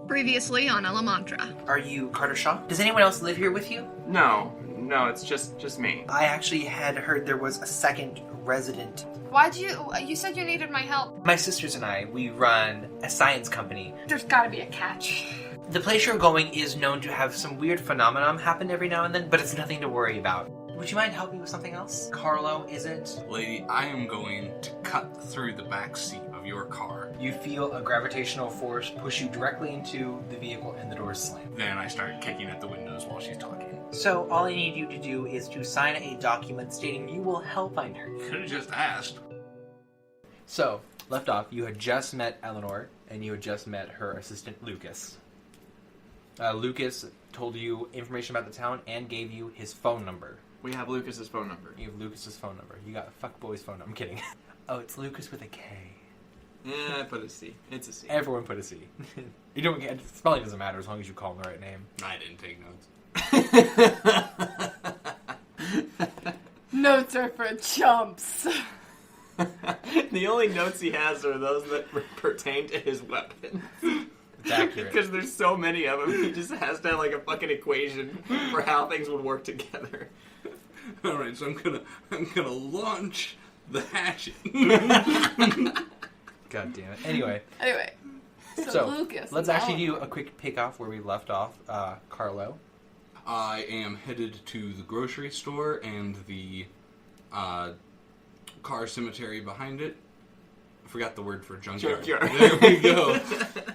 Previously on Elemantra. Are you Carter Shaw? Does anyone else live here with you? No, it's just me. I actually had heard there was a second resident. Why'd you said you needed my help. My sisters and I, we run a science company. There's gotta be a catch. The place you're going is known to have some weird phenomenon happen every now and then, but it's nothing to worry about. Would you mind helping me with something else? Carlo isn't. Lady, I am going to cut through the back seat of your car. You feel a gravitational force push you directly into the vehicle and the doors slam. Then I start kicking at the windows while she's talking. So all I need you to do is to sign a document stating you will help find her. Could have just asked. So, left off, you had just met Eleanor, and you had just met her assistant, Lucas. Lucas told you information about the town and gave you his phone number. We have Lucas's phone number. You have Lucas's phone number. You got fuckboy's phone number. I'm kidding. Oh, it's Lucas with a K. Yeah, I put a C. It's a C. Everyone put a C. You don't get spelling doesn't matter as long as you call him the right name. I didn't take notes. Notes are for chumps. The only notes he has are those that pertain to his weapon. It's accurate. Because there's so many of them, he just has to have like a fucking equation for how things would work together. All right, so I'm gonna launch the hatchet. God damn it. Anyway, so Lucas. let's actually do a quick pick off where we left off. Carlo. I am headed to the grocery store and the car cemetery behind it. I forgot the word for junkyard. There we go.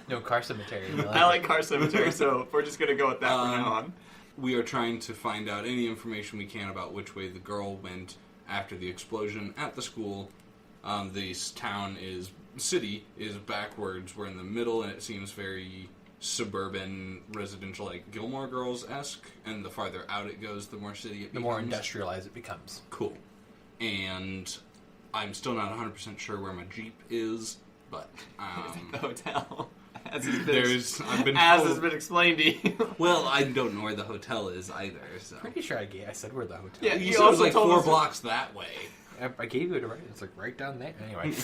No, car cemetery. I like car cemetery, so we're just going to go with that from now on. We are trying to find out any information we can about which way the girl went after the explosion at the school. This city is backwards. We're in the middle, and it seems very suburban, residential, like Gilmore Girls-esque. And the farther out it goes, the more city it becomes. The more industrialized it becomes. Cool. And I'm still not 100% sure where my Jeep is, but the hotel. As has been explained to you. Well, I don't know where the hotel is either. So Pretty sure I said where the hotel. Yeah, you you said it was also like told 4 us blocks that way. I gave you it right. It's like right down there. Anyway.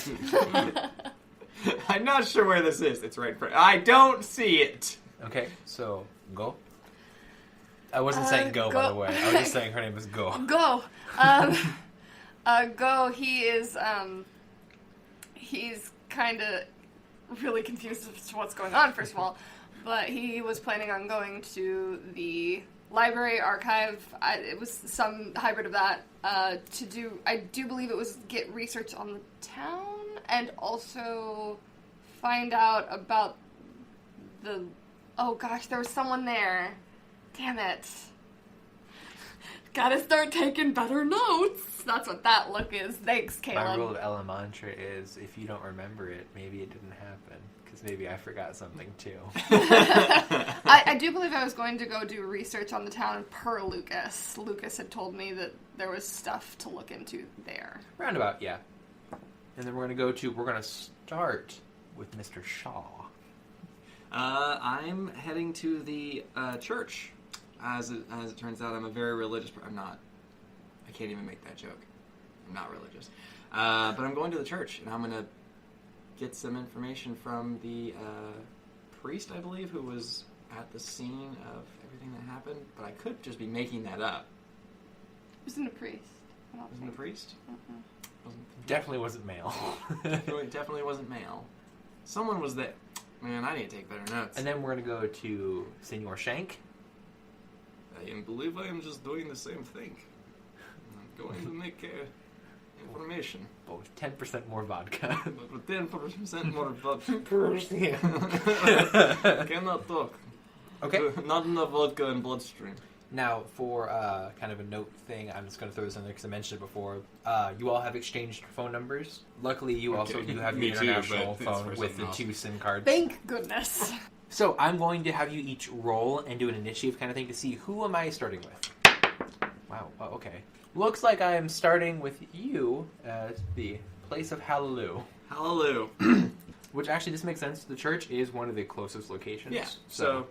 I'm not sure where this is. It's right in front. I don't see it. Okay, so go. I wasn't saying go, by the way. I was just saying her name is Go. Go. Go. He's kind of really confused as to what's going on, first of all. But he was planning on going to the library archive. It was some hybrid of that. I do believe it was get research on the town and also find out about the. Oh gosh, there was someone there. Damn it. Gotta start taking better notes. That's what that look is. Thanks, Caleb. My rule of Elemantra is if you don't remember it, maybe it didn't happen. Because maybe I forgot something too. I do believe I was going to go do research on the town per Lucas. Lucas had told me that there was stuff to look into there. Roundabout, yeah. And then we're going to start with Mr. Shaw. I'm heading to the church. As it turns out, I'm a very religious person. I'm not. I can't even make that joke. I'm not religious. But I'm going to the church, and I'm going to get some information from the priest, I believe, who was at the scene of everything that happened. But I could just be making that up. It wasn't a priest. Wasn't a priest? Definitely wasn't male. Definitely wasn't male. Someone was there. Man, I need to take better notes. And then we're going to go to Senor Shank. I believe I am just doing the same thing. I'm going to make information. But with 10% more vodka. But with 10% more vodka. Cannot talk. Okay. Not enough vodka in bloodstream. Now, for kind of a note thing, I'm just going to throw this in there because I mentioned it before. You all have exchanged phone numbers. Luckily, you also do have your international phone with the 2 SIM cards. Thank goodness. So, I'm going to have you each roll and do an initiative kind of thing to see who am I starting with. Wow, okay. Looks like I am starting with you at the place of Hallelujah. Hallelujah. Which actually, this makes sense. The church is one of the closest locations. Yeah, So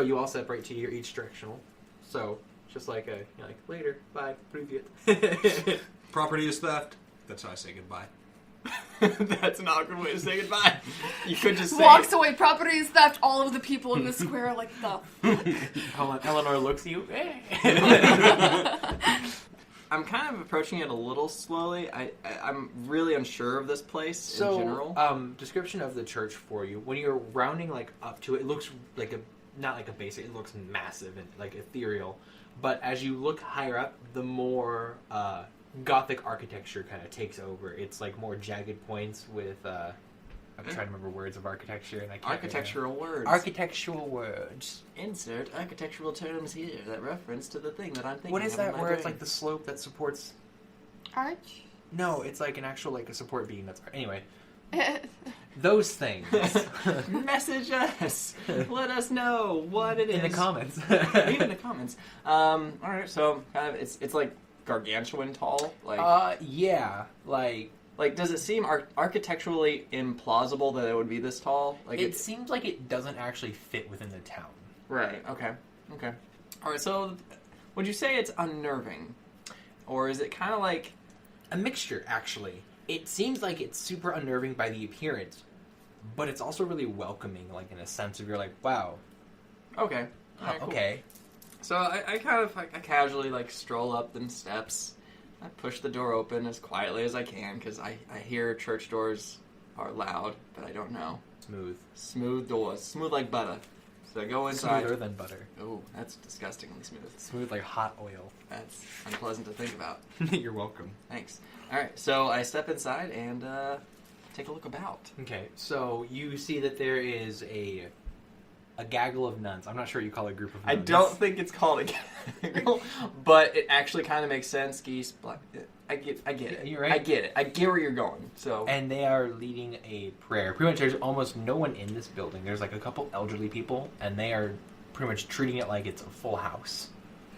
you all separate to your each directional. So, just like later, bye, привет. Property is theft. That's how I say goodbye. That's an awkward way to say goodbye. You could just say... Walks away, property is theft, all of the people in the square are like, the fuck? Eleanor looks at you. I'm kind of approaching it a little slowly. I'm really unsure of this place in general. Description of the church for you. When you're rounding like up to it, it looks like not like a basic. It looks massive and like ethereal. But as you look higher up, the more Gothic architecture kind of takes over. It's like more jagged points with. I'm trying to remember words of architecture, and I can't. Architectural words. Architectural words. Insert architectural terms here that reference to the thing that I'm thinking. What is of that? in my Where it's brain. like the slope that supports. Arch? No, it's like an actual like a support beam. That's anyway. Those things. Message us. Let us know what it is In the comments. Leave in the comments. All right, so kind of it's like gargantuan tall. Like yeah, like does it seem architecturally implausible that it would be this tall? Like it seems like it doesn't actually fit within the town. Right. Okay. All right. So, would you say it's unnerving, or is it kind of like a mixture? Actually, it seems like it's super unnerving by the appearance, but it's also really welcoming, like in a sense of you're like, wow. Okay. All right, cool. Okay. So I kind of I casually like stroll up them steps. I push the door open as quietly as I can because I hear church doors are loud, but I don't know. Smooth doors, smooth like butter. So I go inside. Smoother than butter. Oh, that's disgustingly smooth. Smooth like hot oil. That's unpleasant to think about. You're welcome. Thanks. All right, so I step inside and take a look about. Okay, so you see that there is a gaggle of nuns. I'm not sure what you call a group of nuns. I don't think it's called a gaggle, but it actually kind of makes sense. Geese, black. I get it. You're right. I get it. I get where you're going. So, and they are leading a prayer. Pretty much, there's almost no one in this building. There's like a couple elderly people, and they are pretty much treating it like it's a full house.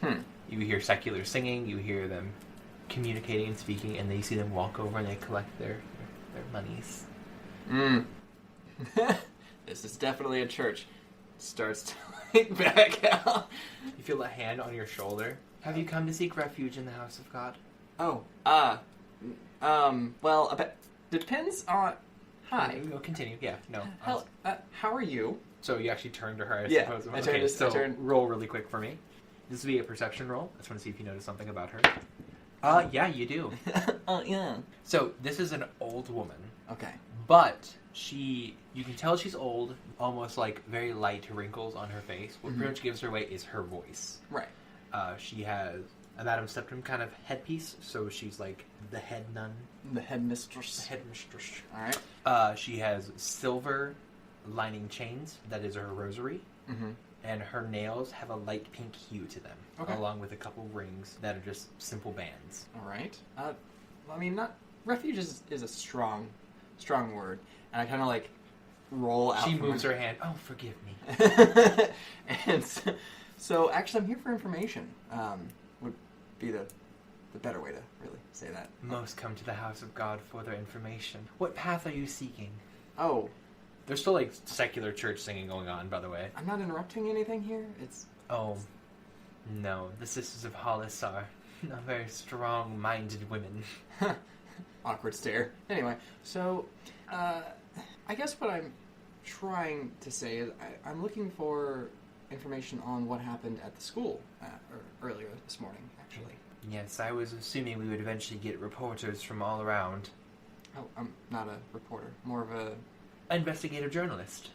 You hear secular singing. You hear them communicating and speaking, and then you see them walk over and they collect their monies. This is definitely a church. Starts to like back out. You feel a hand on your shoulder. Have you come to seek refuge in the house of God? Oh, well, depends on... Hi. We'll continue. Yeah, no. How are you? So you actually turn to her, I Yeah, suppose. I Okay, roll really quick for me. This will be a perception roll. I just want to see if you notice something about her. Yeah, you do. Oh, yeah. So this is an old woman. Okay. But you can tell she's old, almost like very light wrinkles on her face. What pretty much gives her away is her voice. Right. She has a Madame Septim kind of headpiece, so she's like the head nun. The headmistress. The headmistress. Alright. She has silver lining chains, that is her rosary. And her nails have a light pink hue to them, along with a couple rings that are just simple bands. Alright. I mean, refuge is a strong word. And I kind of like roll out. She moves her hand. Oh, forgive me. And so, actually, I'm here for information. Would be the better way to really say that. Most come to the house of God for their information. What path are you seeking? Oh, There's still like secular church singing going on, by the way. I'm not interrupting anything here. It's Oh, no. The Sisters of Hollis are very strong-minded women. awkward stare. Anyway, so I guess what I'm trying to say is I'm looking for information on what happened at the school earlier this morning, actually. Yes, I was assuming we would eventually get reporters from all around. Oh, I'm not a reporter. More of a... Investigative journalist.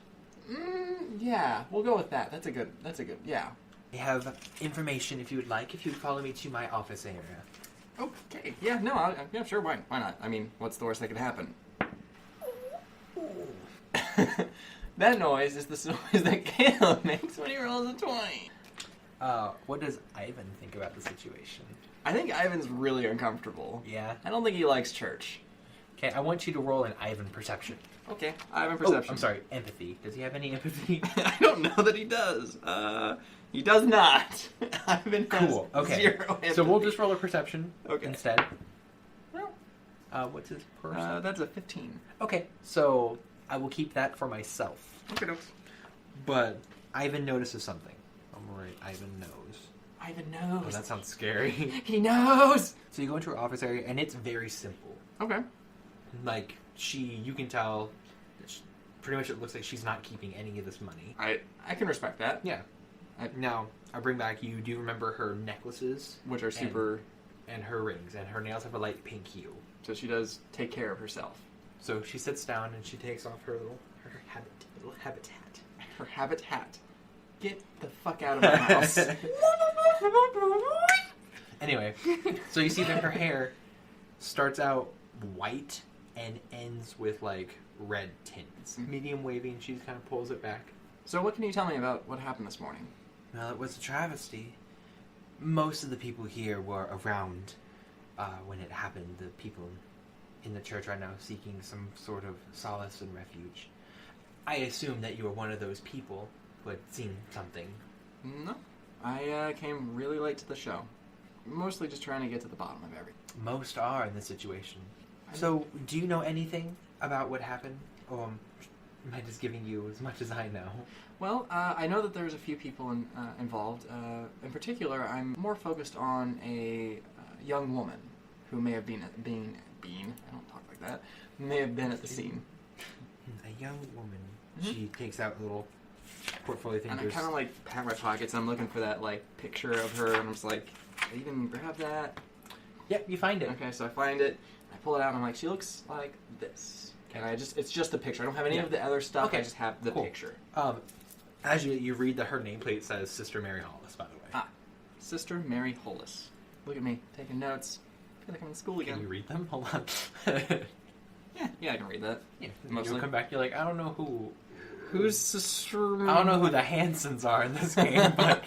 Yeah, we'll go with that. That's a good, yeah. I have information if you would like, if you would follow me to my office area. Okay. Yeah, no, yeah, sure, why not? I mean, what's the worst that could happen? That noise is the noise that Caleb makes when he rolls a 20. What does Ivan think about the situation? I think Ivan's really uncomfortable. Yeah? I don't think he likes church. Okay, I want you to roll an Ivan perception. Okay, Ivan perception. I'm sorry, empathy. Does he have any empathy? I don't know that he does. He does not. Ivan has Cool, okay. 0 empathy. So we'll just roll a perception instead. Well, What's his perception? that's a 15. Okay, so I will keep that for myself. Okay, no. But Ivan notices something. I'm worried Ivan knows. Ivan knows. Oh, that sounds scary. He knows! So you go into her office area, and it's very simple. Okay. Like, you can tell, pretty much it looks like she's not keeping any of this money. I can respect that. Yeah. Now, I bring back, you do remember her necklaces? Which are super... And her rings, and her nails have a light pink hue. So she does take care of herself. So she sits down and she takes off her little habit hat. Her habit hat. Get the fuck out of my house. Anyway, so you see that her hair starts out white and ends with like red tints. Medium waving, she kind of pulls it back. So what can you tell me about what happened this morning? Well, it was a travesty. Most of the people here were around when it happened. The people in the church are now seeking some sort of solace and refuge. I assume that you are one of those people who had seen something. No. I came really late to the show. Mostly just trying to get to the bottom of everything. Most are in this situation. So, do you know anything about what happened? Or am I just giving you as much as I know? Well, I know that there's a few people involved. In particular, I'm more focused on a young woman who may have been, I don't talk like that, may have been at the scene. A young woman. Mm-hmm. She takes out a little portfolio thing. And I kind of like pat my pockets. I'm looking for that like picture of her, and I'm just like, I even grab that. Yep, you find it. Okay, so I find it. I pull it out, and I'm like, she looks like this. And it's just a picture. I don't have any of the other stuff. Okay. I just have the picture. As you read her nameplate says Sister Mary Hollis, by the way. Ah, Sister Mary Hollis. Look at me, taking notes. I feel like I'm in school again. Can you read them? Hold on. Yeah, I can read that. Yeah, mostly. You'll come back, you're like, I don't know who's Sister... I don't know who the Hansons are in this game, but...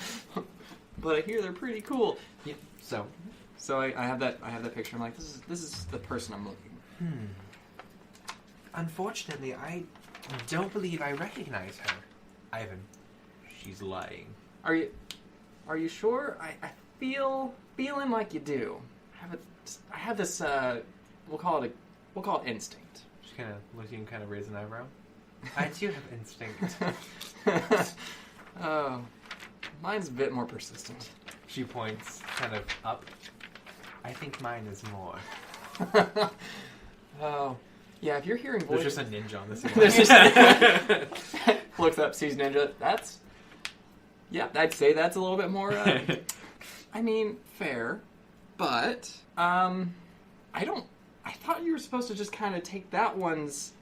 but I hear they're pretty cool. Yeah, so I have that picture. I'm like, this is the person I'm looking. Unfortunately, I don't believe I recognize her. Ivan, she's lying. Are you sure? I feeling like you do. I have this we'll call it instinct. She kind of looks at you and kind of raises an eyebrow. I do have instinct. Oh, mine's a bit more persistent. She points kind of up. I think mine is more. Oh, yeah. If you're hearing voices, there's just a ninja on this. There's just looks up, sees ninja. I'd say that's a little bit more. I mean, fair, but I thought you were supposed to just kind of take that one's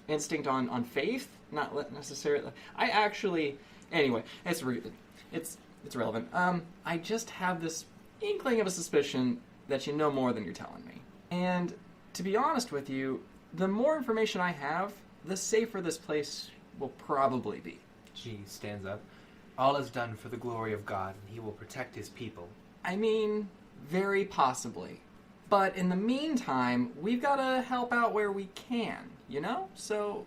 instinct on faith, not necessarily. I actually, anyway, it's relevant. I just have this inkling of a suspicion that you know more than you're telling me, and to be honest with you, the more information I have, the safer this place will probably be. She stands up. All is done for the glory of God, and he will protect his people. I mean, very possibly. But in the meantime, we've got to help out where we can, you know? So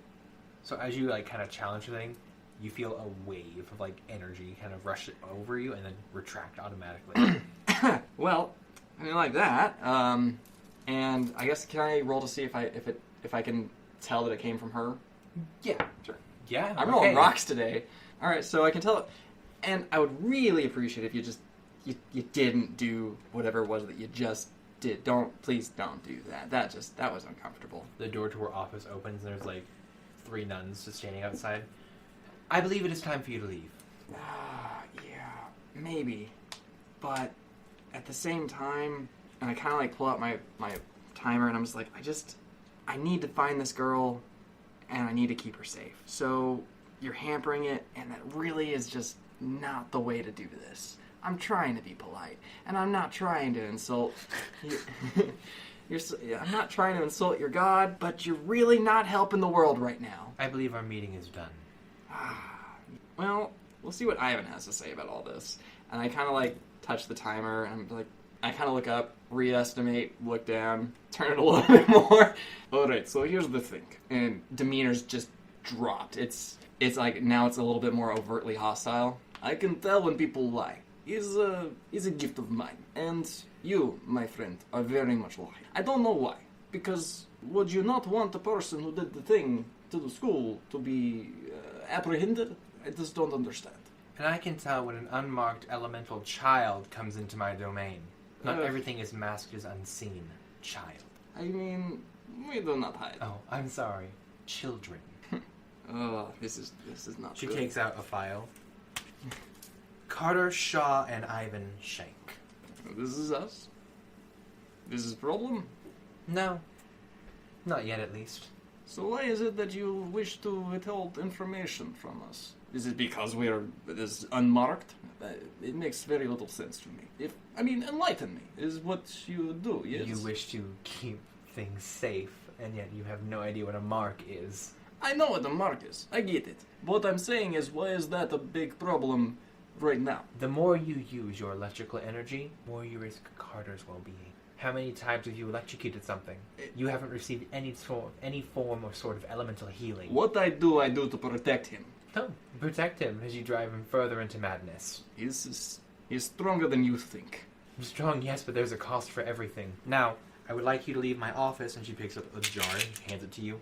as you, like, kind of challenge the thing, you feel a wave of, like, energy kind of rush over you and then retract automatically. Well, I mean, like that. And I guess, can I roll to see if I can tell that it came from her? Yeah. Sure. Yeah, I'm rolling rocks today. All right, so I can tell it. And I would really appreciate if you just you didn't do whatever it was that you just did. Please don't do that. That was uncomfortable. The door to her office opens and there's like 3 nuns just standing outside. I believe it is time for you to leave. Yeah, maybe. But at the same time, and I kind of like pull out my timer and I'm just like, I need to find this girl and I need to keep her safe. So you're hampering it, and that really is just not the way to do this. I'm trying to be polite, and I'm not trying to insult I'm not trying to insult your God, but you're really not helping the world right now. I believe our meeting is done. Well, we'll see what Ivan has to say about all this. And I kind of like touch the timer, and I'm like, I kind of look up, re-estimate, look down, turn it a little bit more. Alright, so here's the thing. And demeanor's just dropped. It's like, now it's a little bit more overtly hostile. I can tell when people lie. Is a gift of mine. And you, my friend, are very much lying. I don't know why. Because would you not want the person who did the thing to the school to be apprehended? I just don't understand. And I can tell when an unmarked elemental child comes into my domain. Not everything is masked as unseen. Child. I mean, We do not hide. Oh, I'm sorry. Children. Oh, this is not She good. takes out a file. Carter Shaw and Ivan Shank. This is us. This is problem. No. Not yet, at least. So why is it that you wish to withhold information from us? Is it because we are this unmarked? It makes very little sense to me. Enlighten me. Is what you do, yes? You wish to keep things safe, and yet you have no idea what a mark is. I know what a mark is. I get it. What I'm saying is, why is that a big problem right now? The more you use your electrical energy, the more you risk Carter's well-being. How many times have you electrocuted something? You haven't received any form or sort of elemental healing. What I do to protect him. No, protect him as you drive him further into madness. He's stronger than you think. I'm strong, yes, but there's a cost for everything. Now, I would like you to leave my office, and she picks up a jar and hands it to you.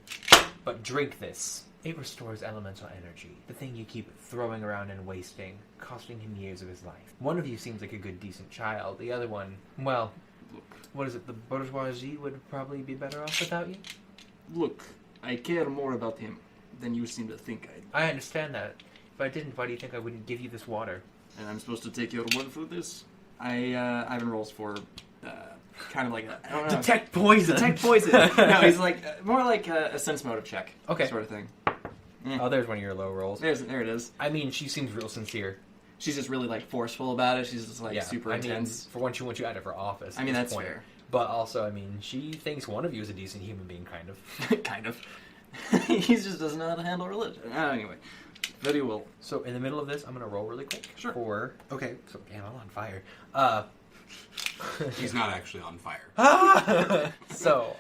But drink this. It restores elemental energy, the thing you keep throwing around and wasting, costing him years of his life. One of you seems like a good, decent child. The other one, well, what is it? The bourgeoisie would probably be better off without you? Look, I care more about him than you seem to think I do. I understand that. If I didn't, why do you think I wouldn't give you this water? And I'm supposed to take your word for this? Ivan rolls for kind of like I don't know. Detect poison! Detect poison! No, he's like more like a sense motive check. Okay. Sort of thing. Oh, there's one of your low rolls. There it is. I mean, she seems real sincere. She's just really like forceful about it. She's just like super intense. Mean, for once, she wants you out of her office. I mean, that's fair. But also, I mean, she thinks one of you is a decent human being, kind of. Kind of. He just doesn't know how to handle religion. Anyway, very well. So in the middle of this, I'm gonna roll really quick. Sure. Okay. So damn, I'm on fire. He's not actually on fire. So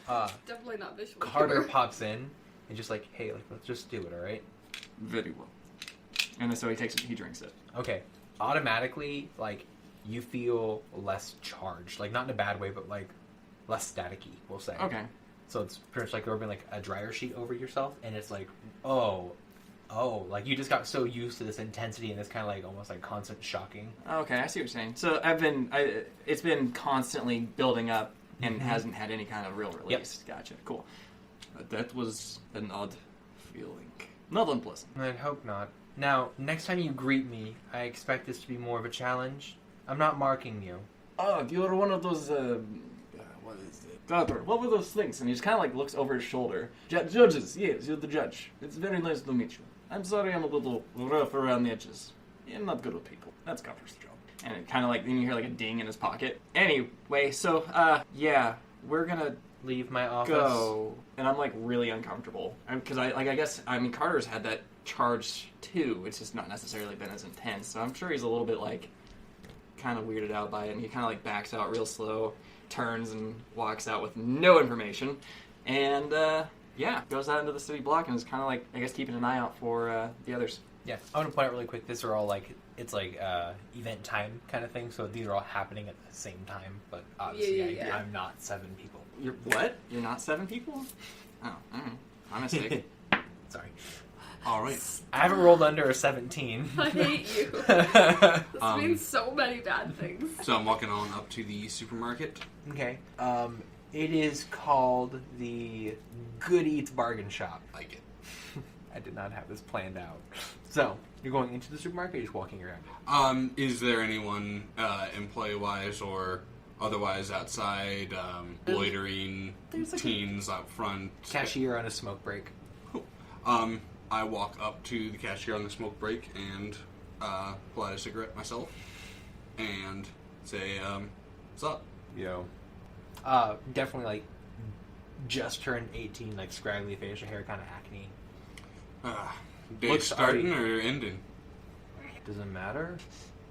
Definitely not visual. Carter pops in and just like, hey, like, let's just do it, all right? Very well. And so he drinks it. Okay. Automatically, like, you feel less charged, like not in a bad way, but like less staticky, we'll say. Okay. So it's pretty much like rubbing like a dryer sheet over yourself, and it's like, oh, like you just got so used to this intensity and this kind of like almost like constant shocking. Okay, I see what you're saying. So it's been constantly building up and hasn't had any kind of real release. Yep. Gotcha. Cool. That was an odd feeling. Not unpleasant. I'd hope not. Now, next time you greet me, I expect this to be more of a challenge. I'm not marking you. Oh, you're one of those, what is it? Carter, what were those things? And he just kind of like looks over his shoulder. Judges, yes, you're the judge. It's very nice to meet you. I'm sorry I'm a little rough around the edges. I'm not good with people. That's Carter's job. And it kind of like, then you hear like a ding in his pocket. Anyway, so, yeah, we're gonna leave my office. Go. And I'm like really uncomfortable. Because I mean, Carter's had that charge too. It's just not necessarily been as intense. So I'm sure he's a little bit like kind of weirded out by it. And he kind of like backs out real slow, turns and walks out with no information. And goes out into the city block and is kind of like, I guess, keeping an eye out for the others. Yeah, I want to point out really quick, these are all like, it's like event time kind of thing, so these are all happening at the same time, but obviously Yeah. I'm not 7 people. You're what? You're not 7 people? Oh, alright. My mistake. Sorry. Alright. I haven't rolled under a 17. I hate you. This means so many bad things. So I'm walking on up to the supermarket. Okay. It is called the Good Eats Bargain Shop. Like it. I did not have this planned out. So, you're going into the supermarket or you're just walking around? Is there anyone, employee-wise or otherwise outside, loitering, There's like teens out front? Cashier on a smoke break. I walk up to the cashier on the smoke break and pull out a cigarette myself and say, what's up? Yo. Definitely like just turned 18, like scraggly facial hair, kind of acne. Day Looks starting already- or ending? Doesn't matter.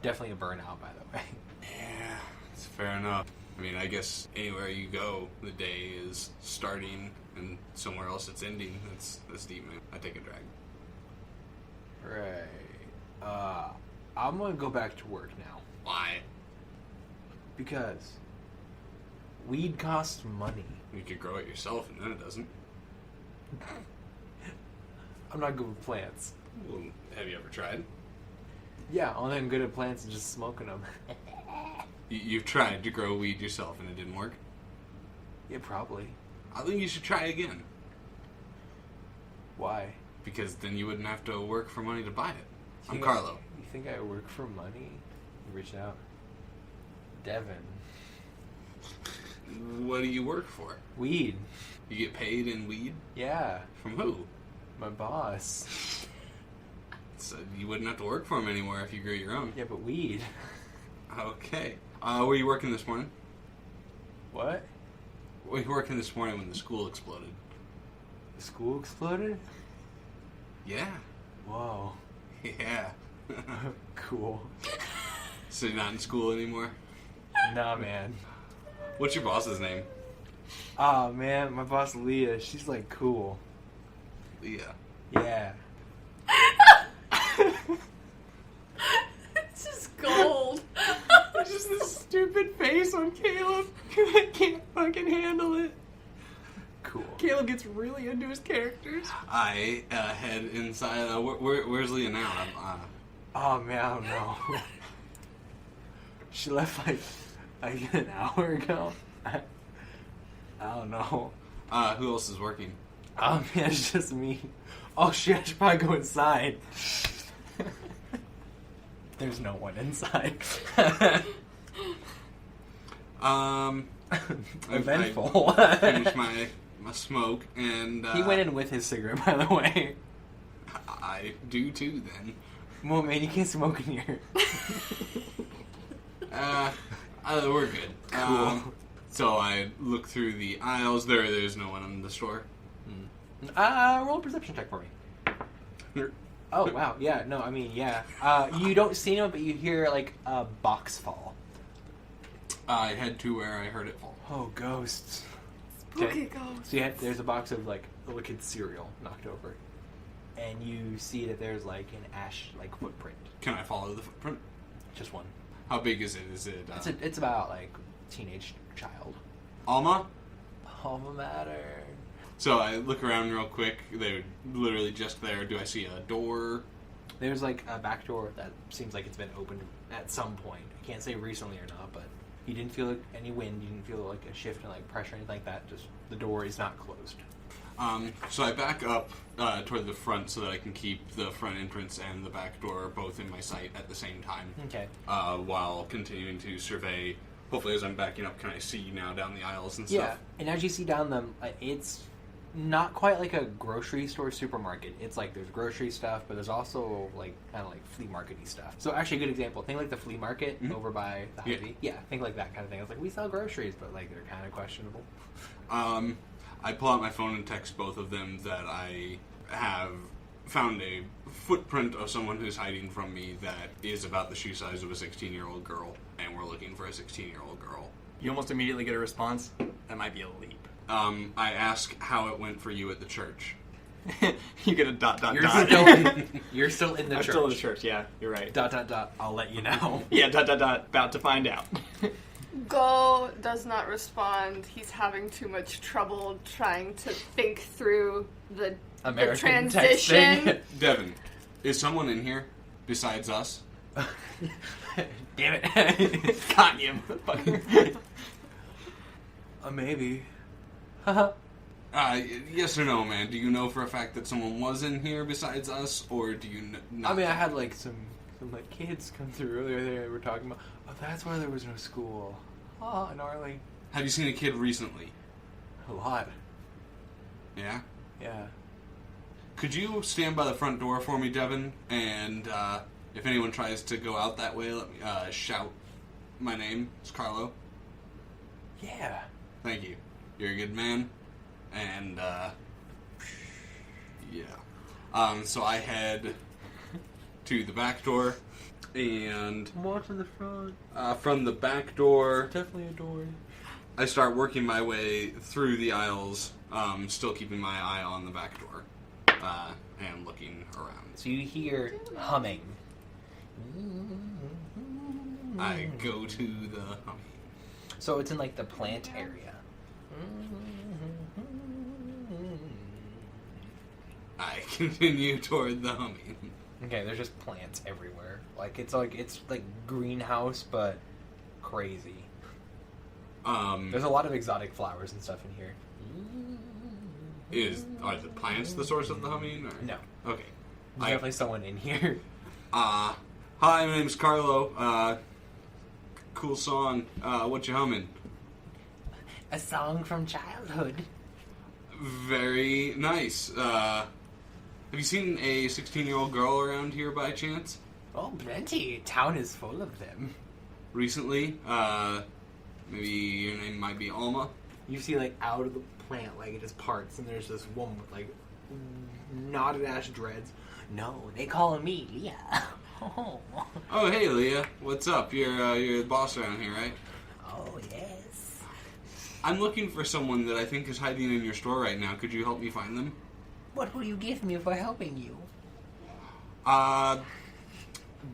Definitely a burnout, by the way. Yeah, it's fair enough. I mean, I guess anywhere you go, the day is starting, and somewhere else it's ending. That's deep, man. I take a drag. Right. I'm gonna go back to work now. Why? Because weed costs money. You could grow it yourself, and then it doesn't. I'm not good with plants. Well, have you ever tried? Yeah, only I'm good at plants and just smoking them. You've tried to grow weed yourself, and it didn't work? Yeah, probably. I think you should try again. Why? Because then you wouldn't have to work for money to buy it. I'm You Carlo. You think I work for money? You reach out. Devin. What do you work for? Weed. You get paid in weed? Yeah. From who? My boss. So you wouldn't have to work for him anymore if you grew your own. Yeah, but weed. Okay. Where were you working this morning? What? Were you working this morning when the school exploded? The school exploded? Yeah. Whoa. Yeah. Cool. So you're not in school anymore? Nah, man. What's your boss's name? Oh, man, my boss Leah, she's like cool. Leah. Yeah. It's just gold. It's just this stupid face on Caleb. I can't fucking handle it. Cool. Caleb gets really into his characters. I head inside. Where's Leah now? Oh, man, I don't know. She left like an hour ago. I don't know. Who else is working? Oh, man, it's just me. Oh, shit, I should probably go inside. There's no one inside. Eventful. I finished my smoke, and He went in with his cigarette, by the way. I do too. Then, Well, man, you can't smoke in here. we're good. Cool. So I look through the aisles. There's no one in the store. Roll a perception check for me. Oh, wow. Yeah, no, I mean, yeah. You don't see him, but you hear, like, a box fall. I head to where I heard it fall. Oh, ghosts. Spooky ghost. So there's a box of, like, little kid's cereal knocked over. And you see that there's, like, an ash, like, footprint. Can I follow the footprint? Just one. How big is it? Is it? It's about, like, teenage child. Alma? Alma mater. So I look around real quick. They're literally just there. Do I see a door? There's, like, a back door that seems like it's been opened at some point. I can't say recently or not, but you didn't feel any wind. You didn't feel, like, a shift in, like, pressure or anything like that. Just the door is not closed. So I back up toward the front so that I can keep the front entrance and the back door both in my sight at the same time. Okay. While continuing to survey. Hopefully, as I'm backing up, can I see now down the aisles and Yeah, stuff? and as you see down them, it's not quite like a grocery store supermarket. It's like there's grocery stuff, but there's also like kind of like flea market-y stuff. So actually, a good example. Think like the flea market over by the Hy-Vee. Yeah, think like that kind of thing. It's like we sell groceries, but like they're kind of questionable. I pull out my phone and text both of them that I have found a footprint of someone who's hiding from me that is about the shoe size of a 16-year-old girl, and we're looking for a 16-year-old girl. You almost immediately get a response. That might be a leap. I ask how it went for you at the church. You get a dot. You're still in the I'm church. still in the church. Yeah, you're right. ... I'll let you know. Yeah, ... About to find out. Go does not respond. He's having too much trouble trying to think through the American transition. texting. Devin, is someone in here besides us? Damn it. Got you. Maybe. Yes or no, man? Do you know for a fact that someone was in here besides us, or do you not? I mean, I had like some like kids come through earlier. They were talking about. Oh, that's why there was no school. Oh, gnarly. Have you seen a kid recently? A lot. Yeah? Yeah. Could you stand by the front door for me, Devin? And if anyone tries to go out that way, let me shout my name. It's Carlo. Yeah. Thank you. You're a good man. And, yeah. So I head to the back door, and I'm watching the front. from the back door, Definitely a door. I start working my way through the aisles, still keeping my eye on the back door, and looking around. So you hear humming. I go to the... So it's in like the plant area. I continue toward the humming. Okay, there's just plants everywhere. It's like greenhouse, but crazy. There's a lot of exotic flowers and stuff in here. Are the plants the source of the humming? Or? No. Okay. There's definitely someone in here. Hi, my name's Carlo. Cool song. What you humming? A song from childhood. Very nice. Have you seen a 16-year-old girl around here by chance? Oh, plenty. Town is full of them. Recently? Maybe your name might be Alma? You see, like, out of the plant, like, it just parts, and there's this woman with, like, knotted-ass dreads. No, they call me Leah. Oh, Oh, hey, Leah. What's up? You're the boss around here, right? oh yes. I'm looking for someone that I think is hiding in your store right now. Could you help me find them? What will you give me for helping you?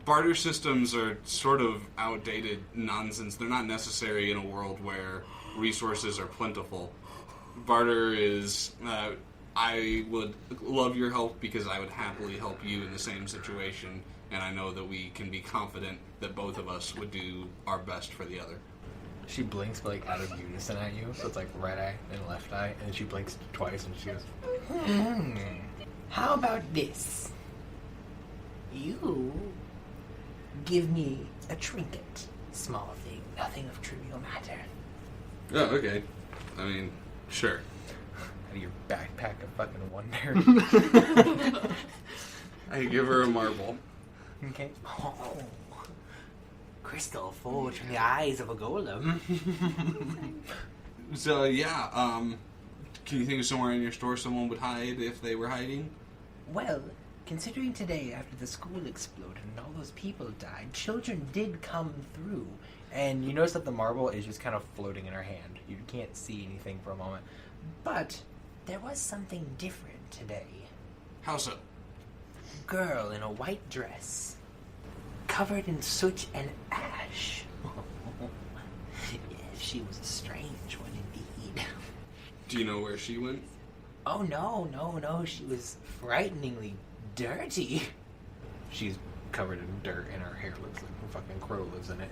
Barter systems are sort of outdated nonsense. They're not necessary in a world where resources are plentiful. Barter is... I would love your help because I would happily help you in the same situation, and I know that we can be confident that both of us would do our best for the other. She blinks, but, like, out of unison at you. So it's like right eye and left eye. And then she blinks twice and she goes, How about this? You give me a trinket. Small thing, nothing of trivial matter. Oh, okay. I mean, sure. Out of your backpack of fucking wonder. I give her a marble. Okay. Oh. Crystal forged from the eyes of a golem. So, yeah, can you think of somewhere in your store someone would hide if they were hiding? Well, considering today, after the school exploded and all those people died, children did come through. And you notice that the marble is just kind of floating in her hand. You can't see anything for a moment. But there was something different today. How so? Girl in a white dress, covered in soot and ash. Yes, she was a strange one indeed. Do you know where she went? Oh, no. She was frighteningly dirty. She's covered in dirt and her hair looks like a fucking crow lives in it.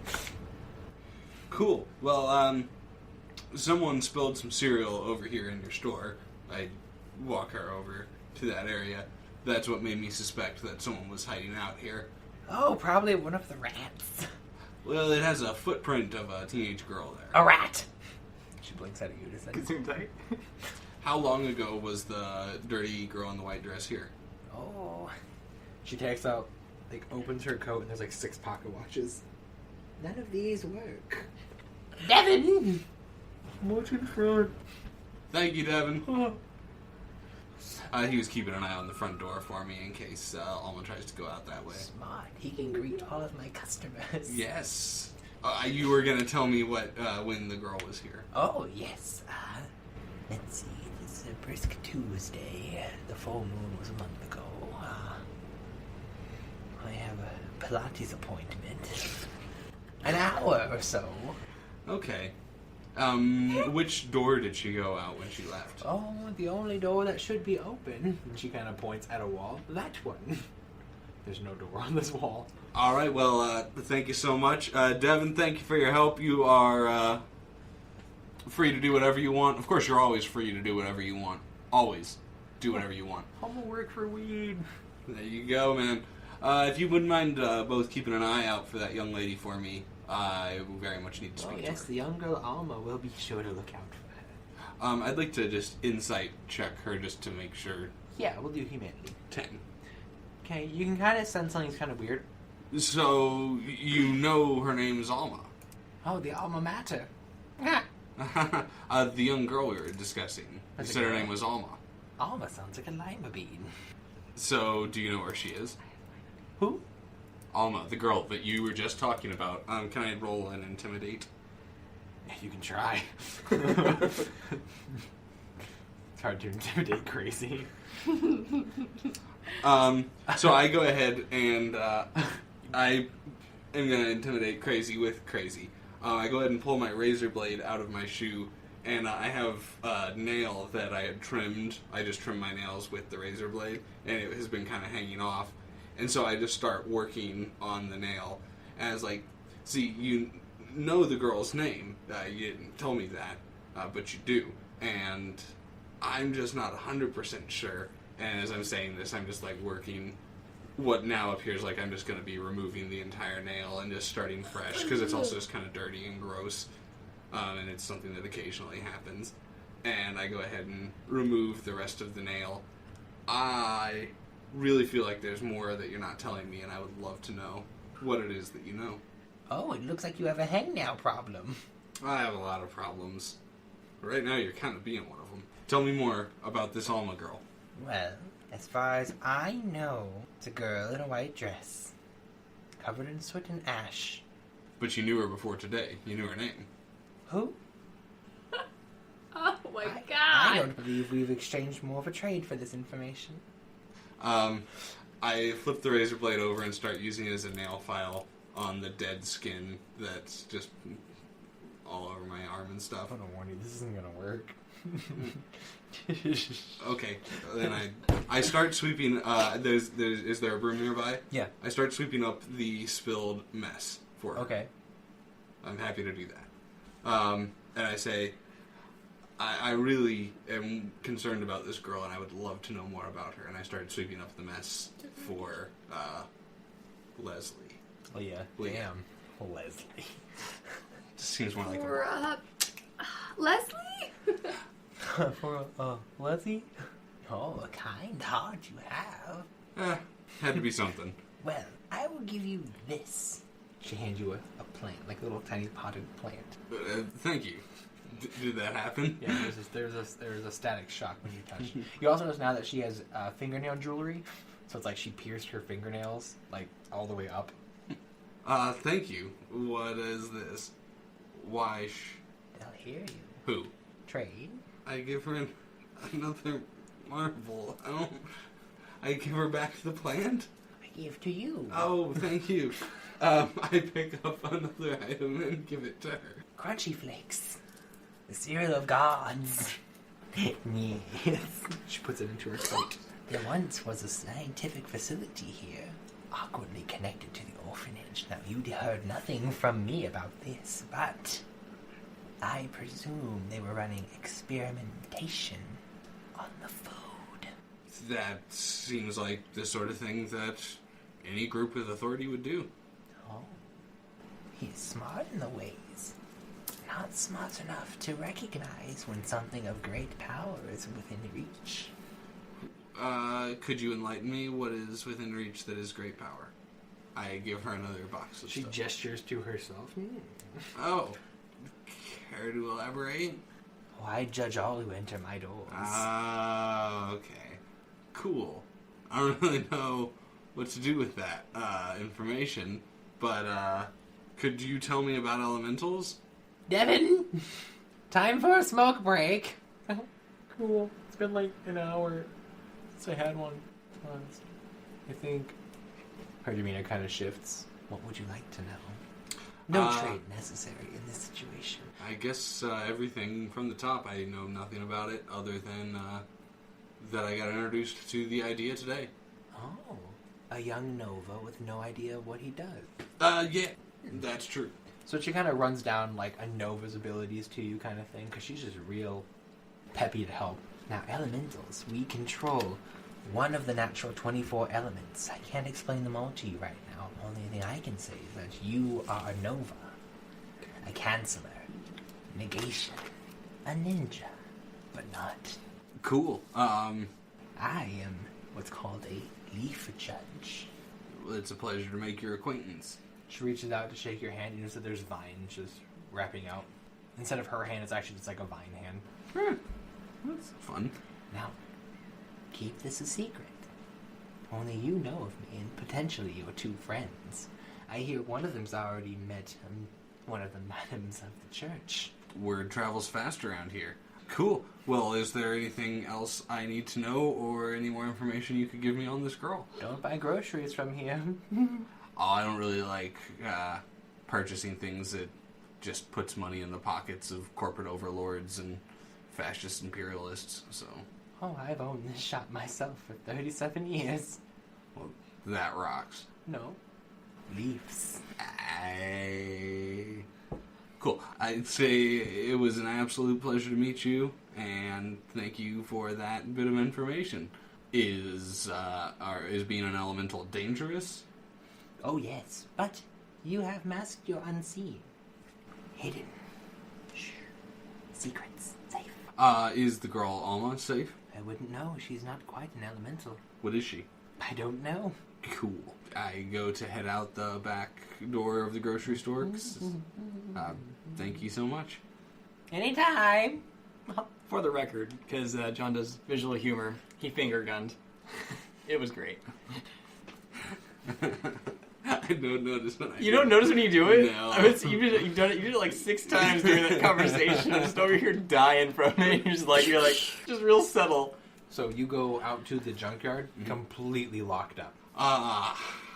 Cool. Well, someone spilled some cereal over here in your store. I walk her over to that area. That's what made me suspect that someone was hiding out here. Oh, probably one of the rats. Well, it has a footprint of a teenage girl there. A rat! She blinks at you to say. Gesundheit. How long ago was the dirty girl in the white dress here? Oh, She takes out, like, opens her coat, and there's, like, 6 pocket watches. None of these work. Devin! What's in front? Thank you, Devin. He was keeping an eye on the front door for me in case Alma tries to go out that way. Smart. He can greet all of my customers. Yes. You were going to tell me what when the girl was here. Oh, yes. Let's see. It's a brisk Tuesday. The full moon was a month ago. I have a Pilates appointment. An hour or so. Okay. Which door did she go out when she left? Oh, the only door that should be open. And she kind of points at a wall. That one. There's no door on this wall. All right, well, thank you so much. Devin, thank you for your help. You are free to do whatever you want. Of course, you're always free to do whatever you want. Always do whatever you want. I'm gonna work for weed. There you go, man. If you wouldn't mind both keeping an eye out for that young lady for me, I very much need to Oh, speak yes, to the young girl Alma will be sure to look out for her. her. I'd like to just insight check her just to make sure. Yeah, we'll do humanity. 10. Okay, you can kind of sense something's kind of weird. So, you know her name is Alma. Oh, the alma mater. The young girl we were discussing. That's You a said her girl. name was Alma. Alma sounds like a lima bean. So, do you know where she is? Who? Alma, the girl that you were just talking about. Can I roll an intimidate? You can try. It's hard to intimidate crazy. So I go ahead and I am going to intimidate Crazy with Crazy. I go ahead and pull my razor blade out of my shoe, and I have a nail that I had trimmed. I just trimmed my nails with the razor blade, and it has been kind of hanging off. And so I just start working on the nail. And I was like, see, you know the girl's name. You didn't tell me that, but you do. and I'm just not 100% sure. And as I'm saying this, I'm just like working what now appears like I'm just going to be removing the entire nail and just starting fresh, because it's also just kind of dirty and gross, and it's something that occasionally happens. And I go ahead and remove the rest of the nail. I really feel like there's more that you're not telling me, and I would love to know what it is that you know. Oh, it looks like you have a hangnail problem. I have a lot of problems. Right now, you're kind of being one of them. Tell me more about this Alma girl. Well, as far as I know, it's a girl in a white dress, covered in soot and ash. But you knew her before today. You knew her name. Who? Oh my god. I don't believe we've exchanged more of a trade for this information. I flip the razor blade over and start using it as a nail file on the dead skin that's just all over my arm and stuff. I'm gonna warn you, this isn't gonna work. Okay, then I start sweeping. Is there a broom nearby? Yeah. I start sweeping up the spilled mess for her. Okay. I'm happy to do that. And I say, I really am concerned about this girl, and I would love to know more about her. And I started sweeping up the mess for Leslie. Oh yeah. Well, yeah. Damn. Leslie. Just seems more like For, a... Leslie? For Leslie? Oh, a kind heart you have. Had to be something. Well, I will give you this. She hands you a plant, like a little tiny potted plant. Thank you. Did that happen? Yeah, there's a static shock when you touch. You also notice now that she has fingernail jewelry, so it's like she pierced her fingernails like all the way up. Thank you. What is this? Why They'll hear you. Who? Trade. I give her another marble. I give her back the plant? I give to you. Oh, thank you. I pick up another item and give it to her. Crunchy Flakes. The cereal of gods. Yes. She puts it into her coat. There once was a scientific facility here, awkwardly connected to the orphanage. Now, you'd heard nothing from me about this, but I presume they were running experimentation on the food. That seems like the sort of thing that any group with authority would do. Oh. He's smart in the ways. Not smart enough to recognize when something of great power is within reach. Could you enlighten me? What is within reach that is great power? I give her another box of She stuff. gestures to herself. Oh. Care to elaborate? Oh, I judge all who enter my doors. Okay. Cool. I don't really know what to do with that information, but could you tell me about elementals? Devin! Time for a smoke break. Cool. It's been like an hour since I had one. I think. Her demeanor kind of shifts. What would you like to know? No trade necessary in this situation. I guess everything from the top. I know nothing about it other than that I got introduced to the idea today. Oh. A young Nova with no idea what he does. Yeah. That's true. So she kind of runs down like a Nova's abilities to you kind of thing, because she's just real peppy to help. Now, elementals, we control one of the natural 24 elements. I can't explain them all to you right now. The only thing I can say is that you are a Nova, a Canceller, Negation, a Ninja, but not. Cool. I am what's called a Leaf Judge. Well, it's a pleasure to make your acquaintance. She reaches out to shake your hand, and you notice that there's vines just wrapping out. Instead of her hand, it's actually just like a vine hand. That's fun. Now, keep this a secret. Only you know of me, and potentially your two friends. I hear one of them's already met one of the madams of the church. Word travels fast around here. Cool. Well, is there anything else I need to know, or any more information you could give me on this girl? Don't buy groceries from here. I don't really like purchasing things that just puts money in the pockets of corporate overlords and fascist imperialists, so... Oh, I've owned this shop myself for 37 years. Well, that rocks. No. Leaves. Cool. I'd say it was an absolute pleasure to meet you, and thank you for that bit of information. Is being an elemental dangerous? Oh, yes, but you have masked your unseen. Hidden. Shh. Secrets. Safe. Is the girl almost safe? I wouldn't know. She's not quite an elemental. What is she? I don't know. Cool. I go to head out the back door of the grocery store. Thank you so much. Anytime. For the record, because John does visual humor, he finger gunned. It was great. I don't notice when I You don't notice when you do it? No. I mean, you did it like 6 times during that conversation. I'm just over here dying from it. You're like, just real subtle. So you go out to the junkyard, completely locked up.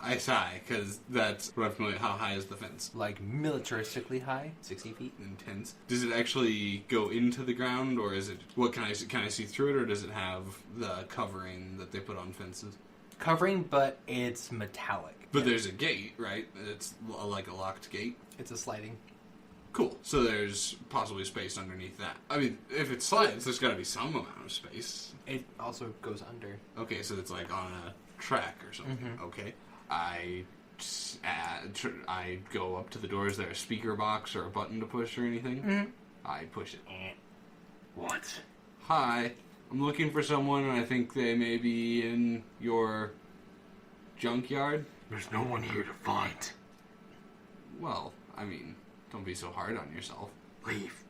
I sigh, because that's what I'm familiar with. How high is the fence? Like militaristically high, 60 feet. Intense. Does it actually go into the ground, or is it... What can I see through it, or does it have the covering that they put on fences? Covering, but it's metallic. But there's a gate, right? It's like a locked gate. It's a sliding. Cool. So there's possibly space underneath that. I mean, if it slides, there's got to be some amount of space. It also goes under. Okay, so it's like on a track or something. Mm-hmm. Okay. I go up to the door. Is there a speaker box or a button to push or anything? Mm-hmm. I push it. What? Hi. I'm looking for someone, and I think they may be in your junkyard. There's no one here to find. Well, I mean, don't be so hard on yourself. Leave.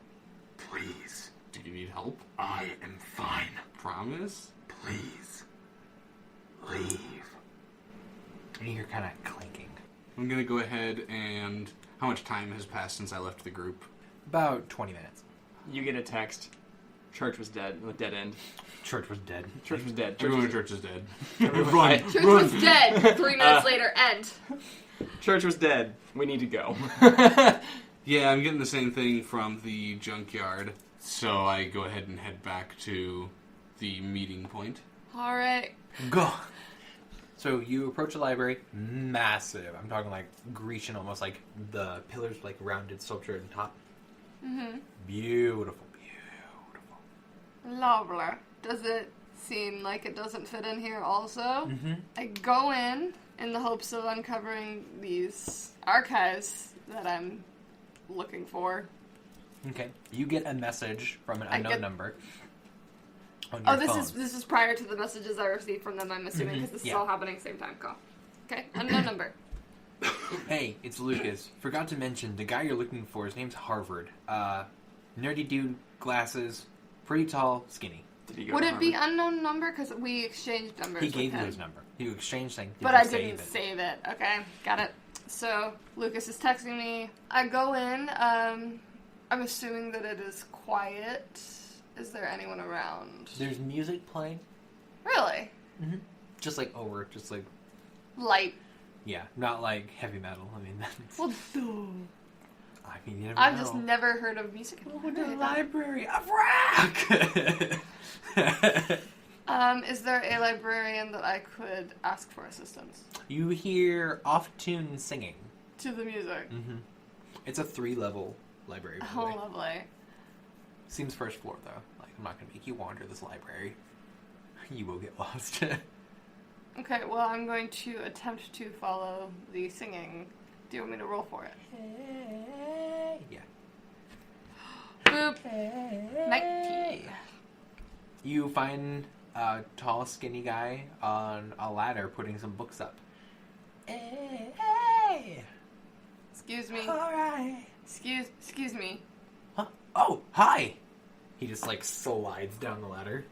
Please. Do you need help? I am fine. Promise? Please. Leave. And you hear kind of clanking. I'm gonna go ahead and... How much time has passed since I left the group? About 20 minutes. You get a text. Church was dead. Dead end. Church was dead. Church was dead. Everyone in church is dead. Run. Church was dead. 3 minutes later, end. Church was dead. We need to go. Yeah, I'm getting the same thing from the junkyard. So I go ahead and head back to the meeting point. Alright. Go. So you approach the library, massive. I'm talking like Grecian, almost like the pillars like rounded sculpture at the top. Mm-hmm. Beautiful. Lovely. Does it seem like it doesn't fit in here also? Mm-hmm. I go in the hopes of uncovering these archives that I'm looking for. Okay. You get a message from an unknown number. On Oh, your phone. this is prior to the messages I received from them, I'm assuming, because this is Yeah. all happening at the same time. Call. Okay, unknown number. Hey, it's Lucas. Forgot to mention, the guy you're looking for, his name's Harvard. Nerdy dude, glasses, pretty tall, skinny. Did he go Would to it be Harvard? unknown number? Because we exchanged numbers He with gave you him. his number. You exchanged things. But I didn't save it. Okay, got it. So, Lucas is texting me. I go in. I'm assuming that it is quiet. Is there anyone around? There's music playing. Really? Mm-hmm. Just like over, just like, Light. yeah, not like heavy metal. I mean, that's... Well, I mean, you never I've know. just never heard of music. The Library of Rock! Is there a librarian that I could ask for assistance You hear off-tune singing. to the music? Mm-hmm. It's a 3-level library, by the Oh, way. lovely. Seems first floor, though. Like, I'm not going to make you wander this library. You will get lost. Okay, well, I'm going to attempt to follow the singing. Do you want me to roll for it? Yeah. Boop. 19. You find a tall, skinny guy on a ladder putting some books up. Hey! Excuse me. Alright. Excuse me. Huh? Oh, hi! He just, like, slides down the ladder.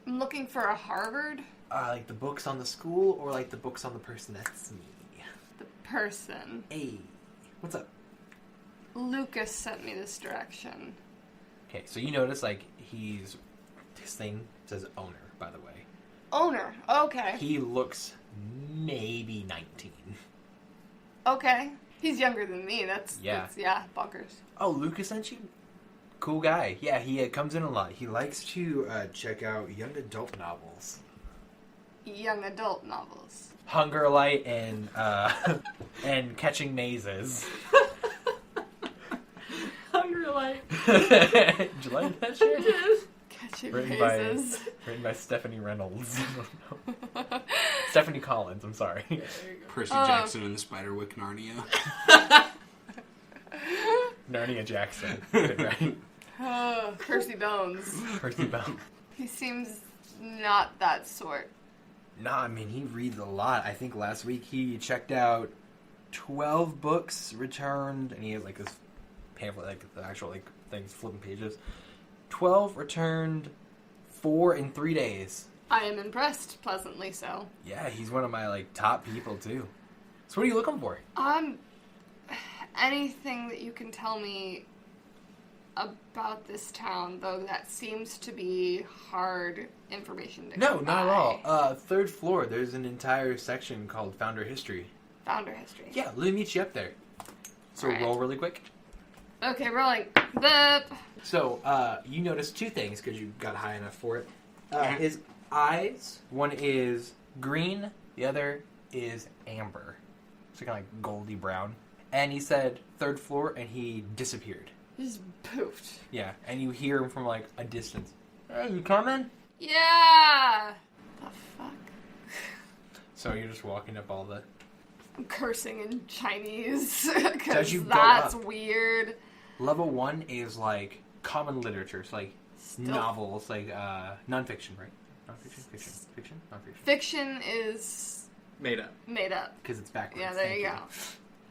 I'm looking for a Harvard. Like the books on the school or like the books on the person? That's me. The person. Hey, what's up? Lucas sent me this direction. Okay, so you notice like his thing says owner, by the way. Owner. Okay. He looks maybe 19. Okay. He's younger than me. That's Yeah. bonkers. Oh, Lucas sent you? Cool guy. Yeah, he comes in a lot. He likes to check out young adult novels. Young adult novels. Hunger Light and and Catching Mazes. Hunger Light. Did you like that shit? Catching Written by Stephanie Reynolds. Stephanie Collins, I'm sorry. Percy Jackson and the Spiderwick Narnia. Narnia Jackson. Good, right? Percy Bones. Percy Bones. He seems not that sort. Nah, I mean, he reads a lot. I think last week he checked out 12 books, returned, and he has like this pamphlet, like the actual like things, flipping pages. 12 returned, 4 in 3 days. I am impressed, pleasantly so. Yeah, he's one of my like top people too. So what are you looking for? Anything that you can tell me about this town, though that seems to be hard information to No, come not at by. all. Third floor, there's an entire section called Founder History. Founder history. Yeah, let me meet you up there. So Alright. roll really quick. Okay, rolling. Boop. So, you notice 2 things because you got high enough for it. His eyes, one is green, the other is amber. So kind of like goldy brown. And he said 3rd floor, and he disappeared. Just poofed. Yeah, and you hear him from like a distance. Hey, you coming? Yeah! The fuck? So you're just walking up all the... I'm cursing in Chinese. As Because you go that's up. weird. Level 1 is like common literature, so like Still- novels, like nonfiction, right? Nonfiction? Fiction? Nonfiction. Fiction is Made up. made up. Because it's backwards. Yeah, there Thank you go.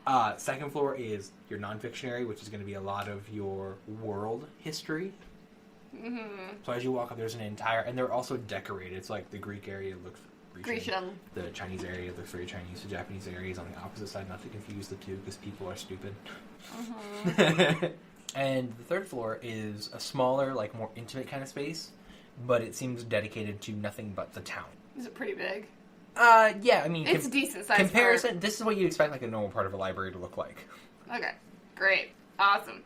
2nd floor is your non-fictionary, which is going to be a lot of your world history. Mm-hmm. So as you walk up, there's an entire... And they're also decorated. It's like the Greek area looks Grecian. The Chinese area looks very Chinese. The Japanese area is on the opposite side, not to confuse the two, because people are stupid. Mm-hmm. And the 3rd floor is a smaller, like more intimate kind of space, but it seems dedicated to nothing but the town. Is it pretty big? Yeah, I mean... It's decent size. Comparison, this is what you'd expect like a normal part of a library to look like. Okay. Great. Awesome.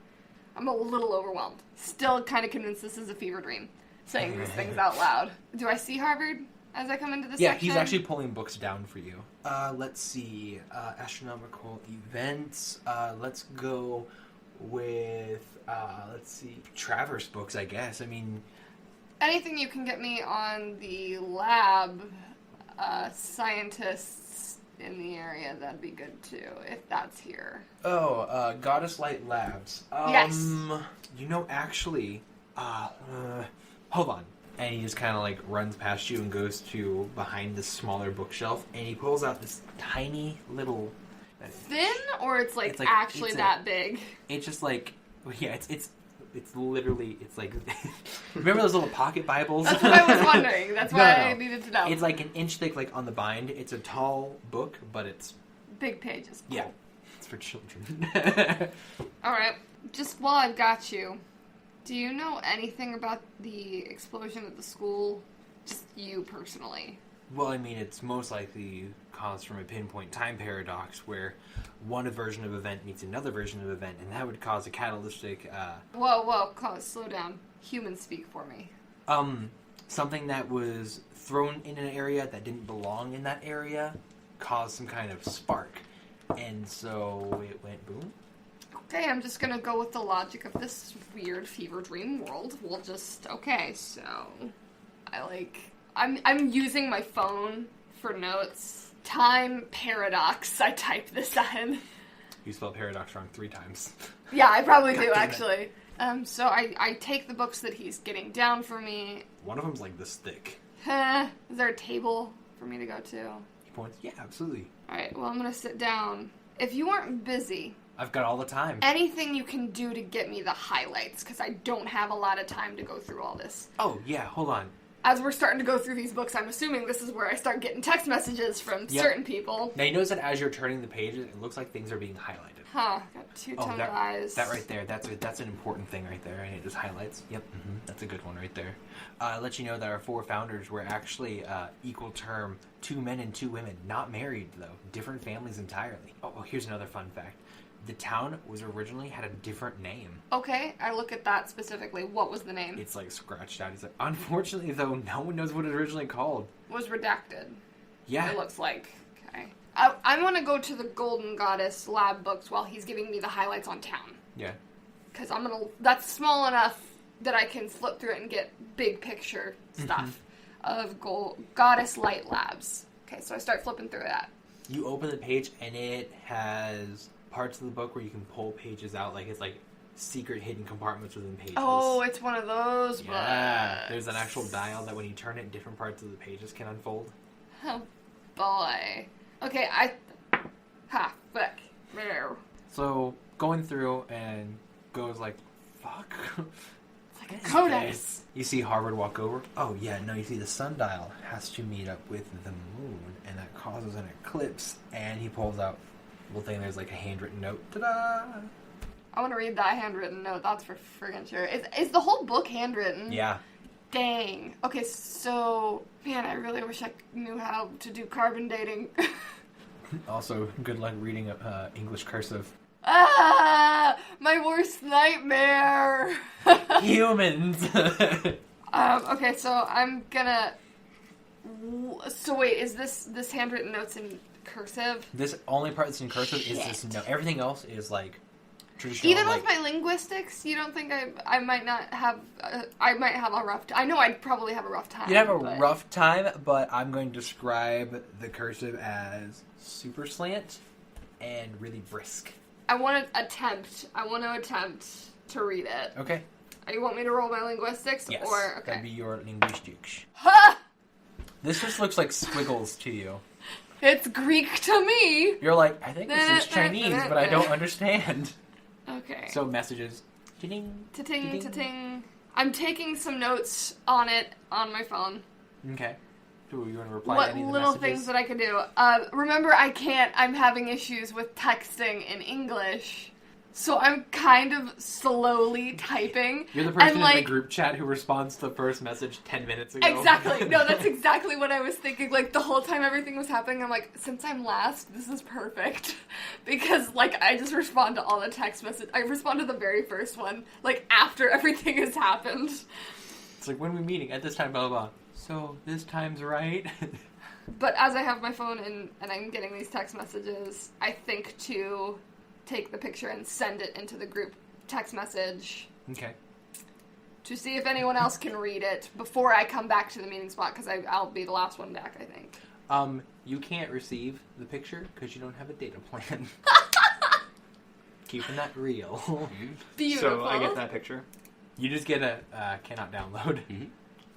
I'm a little overwhelmed. Still kind of convinced this is a fever dream. Saying these things out loud. Do I see Harvard as I come into this Yeah, section? he's actually pulling books down for you. Let's see. Astronomical events. Let's go with, let's see, Traverse books, I guess. I mean... Anything you can get me on the lab scientists in the area, that'd be good too, if that's here. Oh, Goddess Light Labs. Yes. You know, actually, hold on. And he just kind of like runs past you and goes to behind this smaller bookshelf, and he pulls out this tiny little... Thin, or it's like, It's like- actually it's that big? It's just like, yeah, it's literally, it's like, remember those little pocket Bibles? That's what I was wondering. That's No, why no. I needed to know. It's like an inch thick, like on the bind. It's a tall book, but it's, big pages. Cool. yeah, it's for children. Alright. Just while I've got you, do you know anything about the explosion at the school? Just you personally. Well, I mean, it's most likely caused from a pinpoint time paradox where one version of event meets another version of event, and that would cause a catalytic, Whoa, slow down. Human speak for me. something that was thrown in an area that didn't belong in that area caused some kind of spark. And so it went boom. Okay, I'm just gonna go with the logic of this weird fever dream world. We'll just... Okay, so... I'm using my phone for notes. Time paradox. I typed this in. You spelled paradox wrong 3 times. Yeah, I probably God do, damn it. actually. So I take the books that he's getting down for me. One of them's like this thick. Is there a table for me to go to? He points, yeah, absolutely. Alright, well, I'm gonna sit down. If you aren't busy, I've got all the time. anything you can do to get me the highlights, because I don't have a lot of time to go through all this. Oh, yeah, hold on. As we're starting to go through these books, I'm assuming this is where I start getting text messages from Yep. certain people. Now, you notice that as you're turning the pages, it looks like things are being highlighted. Huh, got two-toned eyes. That right there, that's an important thing right there, and it just highlights. Yep, that's a good one right there. Let you know that our 4 founders were actually equal term 2 men and 2 women, not married though, different families entirely. Oh, here's another fun fact. The town was originally had a different name. Okay, I look at that specifically. What was the name? It's like scratched out. He's like, unfortunately though, no one knows what it originally called. Was redacted. Yeah. It looks like. Okay. I want to go to the Golden Goddess lab books while he's giving me the highlights on town. Yeah. Because that's small enough that I can flip through it and get big picture stuff of Goddess Light Labs. Okay, so I start flipping through that. You open the page, and it has parts of the book where you can pull pages out, like it's like secret hidden compartments within pages. Oh, it's one of those books. Yeah, there's an actual dial that when you turn it, different parts of the pages can unfold. Oh, boy. Okay, fuck. There. So, going through and goes like, fuck. It's like a codex. You see Harvard walk over. Oh, yeah, no, you see the sundial has to meet up with the moon, and that causes an eclipse. And he pulls out a little thing, there's like a handwritten note. Ta-da! I want to read that handwritten note, that's for friggin' sure. Is the whole book handwritten? Yeah. Dang. Okay, so, man, I really wish I knew how to do carbon dating. Also, good luck reading English cursive. Ah! My worst nightmare! Humans! Okay, so I'm gonna... So wait, is this handwritten notes in cursive? This only part that's in cursive is this note. Everything else is like traditional. Even like, with my linguistics, you don't think I might not have... I might have a rough time. I know I'd probably have a rough time. you'd have a rough time, but I'm going to describe the cursive as super slant and really brisk. I want to attempt to read it. Okay. You want me to roll my linguistics? Yes. Or, okay. That'd be your linguistics. Ha! This just looks like squiggles to you. It's Greek to me! You're like, I think this is Chinese, but I don't understand. Okay. So messages. Ting, Ta-ting, ta-ting. I'm taking some notes on it on my phone. Okay. Do you want to reply What to any of the little messages? things that I can do. Remember, I'm having issues with texting in English. So I'm kind of slowly typing. You're the person and, in the group chat who responds to the first message 10 minutes ago. Exactly. No, that's exactly what I was thinking. Like, the whole time everything was happening, I'm like, since I'm last, this is perfect. Because, like, I just respond to all the text messages. I respond to the very first one, like, after everything has happened. It's like, when are we meeting? At this time, blah, blah, blah. So, this time's right? But as I have my phone and I'm getting these text messages, I think to take the picture and send it into the group text message. Okay. To see if anyone else can read it before I come back to the meeting spot, because I'll be the last one back, I think. You can't receive the picture because you don't have a data plan. Keeping that real. Beautiful. So I get that picture. You just get a cannot download. Mm-hmm.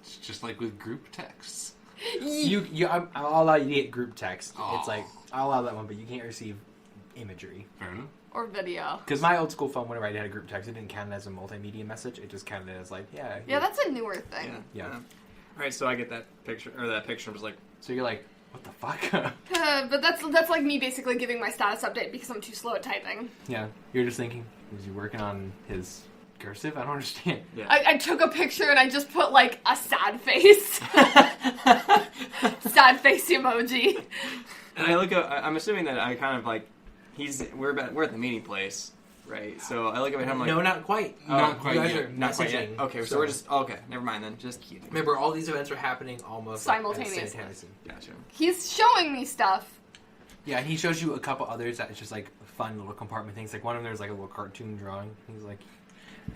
It's just like with group texts. I'll allow you to get group text. Aw. It's like, I'll allow that one, but you can't receive imagery. Fair enough. Or video. Because my old school phone, whenever I had a group text, it didn't count it as a multimedia message. It just counted as like, Yeah, that's a newer thing. Yeah. Alright, so I get that picture, I was like, So you're like, what the fuck? But that's like me basically giving my status update because I'm too slow at typing. Yeah. You're just thinking, is he working on his cursive? I don't understand. yeah. I took a picture and I just put like a sad face. Sad face emoji. And I look up, I'm assuming that I kind of like, we're at the meeting place, right? So I look up and I'm like, No, not quite. Not quite You guys yet. are not quite yet. messaging. Okay, so we're just, okay, never mind then, just keep it. Remember, all these events are happening almost Simultaneously. Like, simultaneously. Gotcha. He's showing me stuff. Yeah, and he shows you a couple others that it's just like fun little compartment things. Like one of them, there's like a little cartoon drawing. He's like,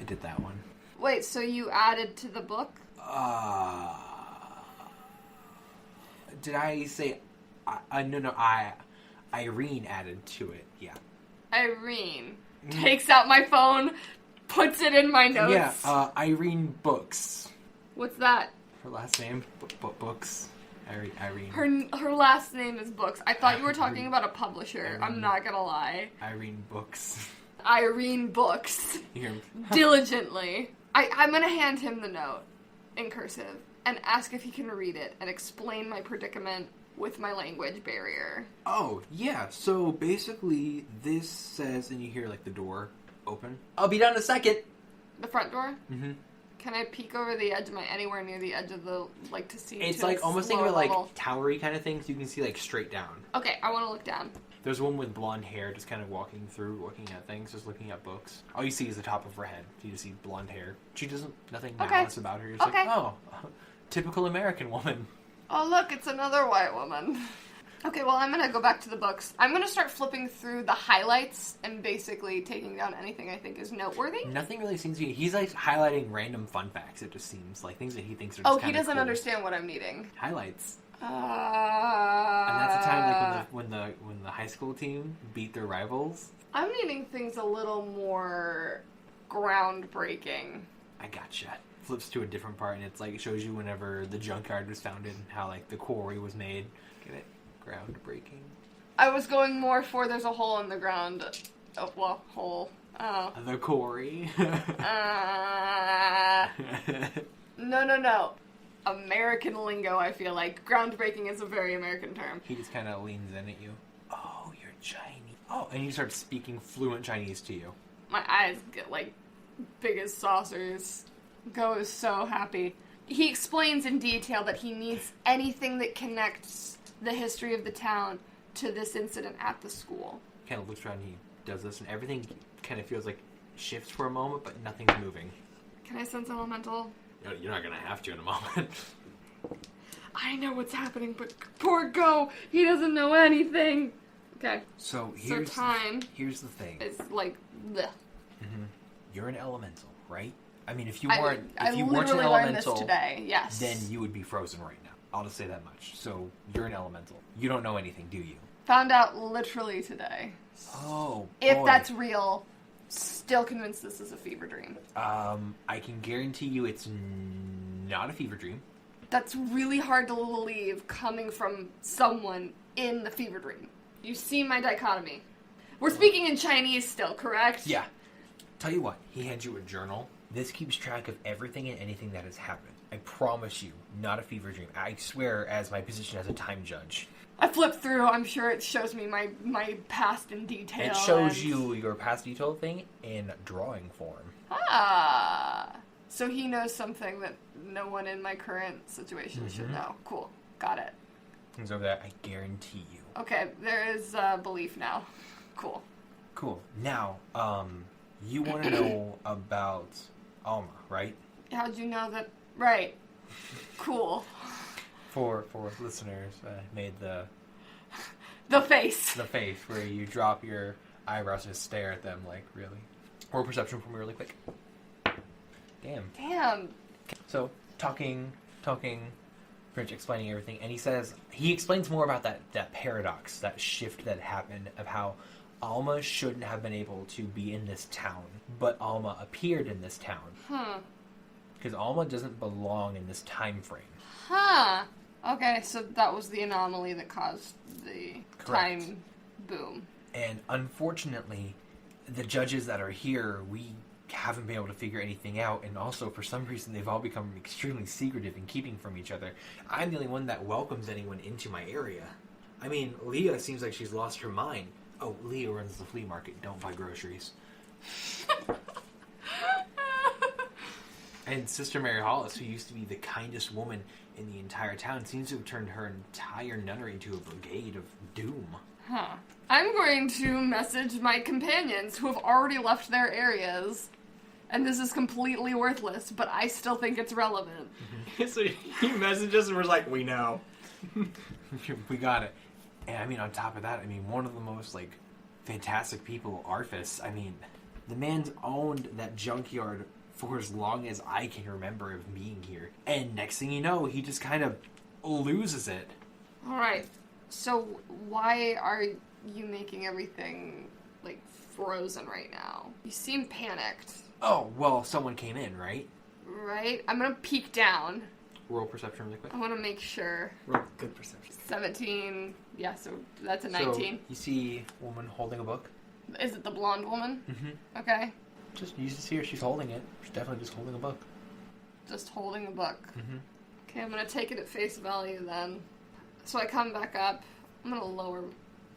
I did that one. Wait, so you added to the book? Did I say? No. Irene added to it. Yeah. Irene takes out my phone, puts it in my notes. Yeah. Irene Books. What's that? Her last name. Books. Irene. Her last name is Books. I thought you were talking about a publisher. I'm not gonna lie. Irene Books. Irene Books. You hear him? Diligently. I'm gonna hand him the note in cursive and ask if he can read it and explain my predicament with my language barrier. Oh, yeah. So basically, this says, and you hear like the door open. I'll be down in a second. The front door? Mm-hmm. Can I peek over the edge? Am I anywhere near the edge of the, like, to see? It's to like its almost think lower of it like level? towery kind of thing, so you can see like straight down. Okay, I want to look down. There's one with blonde hair just kind of walking through, looking at things, just looking at books. All you see is the top of her head. You just see blonde hair. She doesn't, nothing Okay. malice about her. You're just Okay. like, oh, typical American woman. Oh, look, it's another white woman. Okay, well, I'm gonna go back to the books. I'm gonna start flipping through the highlights and basically taking down anything I think is noteworthy. Nothing really seems to be... He's, like, highlighting random fun facts, it just seems. Like, things that he thinks are just Oh, kinda he doesn't cool. understand what I'm needing. Highlights. And And that's the time, like, when the high school team beat their rivals. I'm needing things a little more groundbreaking. I gotcha. Flips to a different part, and it's like, it shows you whenever the junkyard was founded and how, like, the quarry was made. Get it? Groundbreaking. I was going more for there's a hole in the ground. Oh, well, hole. Oh. The quarry. No. American lingo, I feel like. Groundbreaking is a very American term. He just kind of leans in at you. Oh, you're Chinese. Oh, and he starts speaking fluent Chinese to you. My eyes get, like, big as saucers. Go is so happy. He explains in detail that he needs anything that connects the history of the town to this incident at the school. Kind of looks around and he does this, and everything kind of feels like shifts for a moment, but nothing's moving. Can I sense elemental? You're not going to have to in a moment. I know what's happening, but poor Go, he doesn't know anything. Okay, So so time here's the thing. is like, bleh. You're an elemental, right? I mean, if you I weren't an literally learned elemental, this today, yes. then you would be frozen right now. I'll just say that much. So you're an elemental. You don't know anything, do you? Found out literally today. Oh, If boy. that's real, still convinced this is a fever dream. I can guarantee you it's not a fever dream. That's really hard to believe coming from someone in the fever dream. You see my dichotomy. We're speaking in Chinese still, correct? Yeah. Tell you what, he hands you a journal. This keeps track of everything and anything that has happened. I promise you, not a fever dream. I swear, as my position as a time judge. I flipped through. I'm sure it shows me my past in detail. It shows and- you your past detail thing in drawing form. Ah. So he knows something that no one in my current situation should know. Cool. Got it. Things over there, I guarantee you. Okay, there is belief now. Cool. Cool. Now, you want to know about Alma, right? How'd you know that? Right. Cool. For listeners, I made the face. face where you drop your eyebrows and just stare at them like, really? Or perception for me really quick. Damn. So, talking, pretty much explaining everything, and he explains more about that paradox, that shift that happened of how Alma shouldn't have been able to be in this town, but Alma appeared in this town. Because Alma doesn't belong in this time frame. Huh. Okay, so that was the anomaly that caused the Correct. time boom. And unfortunately, the judges that are here, we haven't been able to figure anything out, and also for some reason they've all become extremely secretive in keeping from each other. I'm the only one that welcomes anyone into my area. I mean, Leah seems like she's lost her mind. Oh, Leah runs the flea market. Don't buy groceries. And Sister Mary Hollis, who used to be the kindest woman in the entire town, seems to have turned her entire nunnery into a brigade of doom. Huh. I'm going to message my companions who have already left their areas, and this is completely worthless, but I still think it's relevant. So he messages and we're like, we know. We got it. And I mean, on top of that, I mean, one of the most, like, fantastic people, Arthas, I mean, the man's owned that junkyard for as long as I can remember of being here. And next thing you know, he just kind of loses it. Alright, so why are you making everything, like, frozen right now? You seem panicked. Oh, well, someone came in, right? Right? I'm gonna peek down. Roll perception really quick. I want to make sure. Good perception. 17. Yeah, so that's a 19. So, you see a woman holding a book. Is it the blonde woman? Mm-hmm. Okay. You just see her, she's holding it. She's definitely just holding a book. Just holding a book. Mm-hmm. Okay, I'm gonna take it at face value then. So I come back up. I'm gonna lower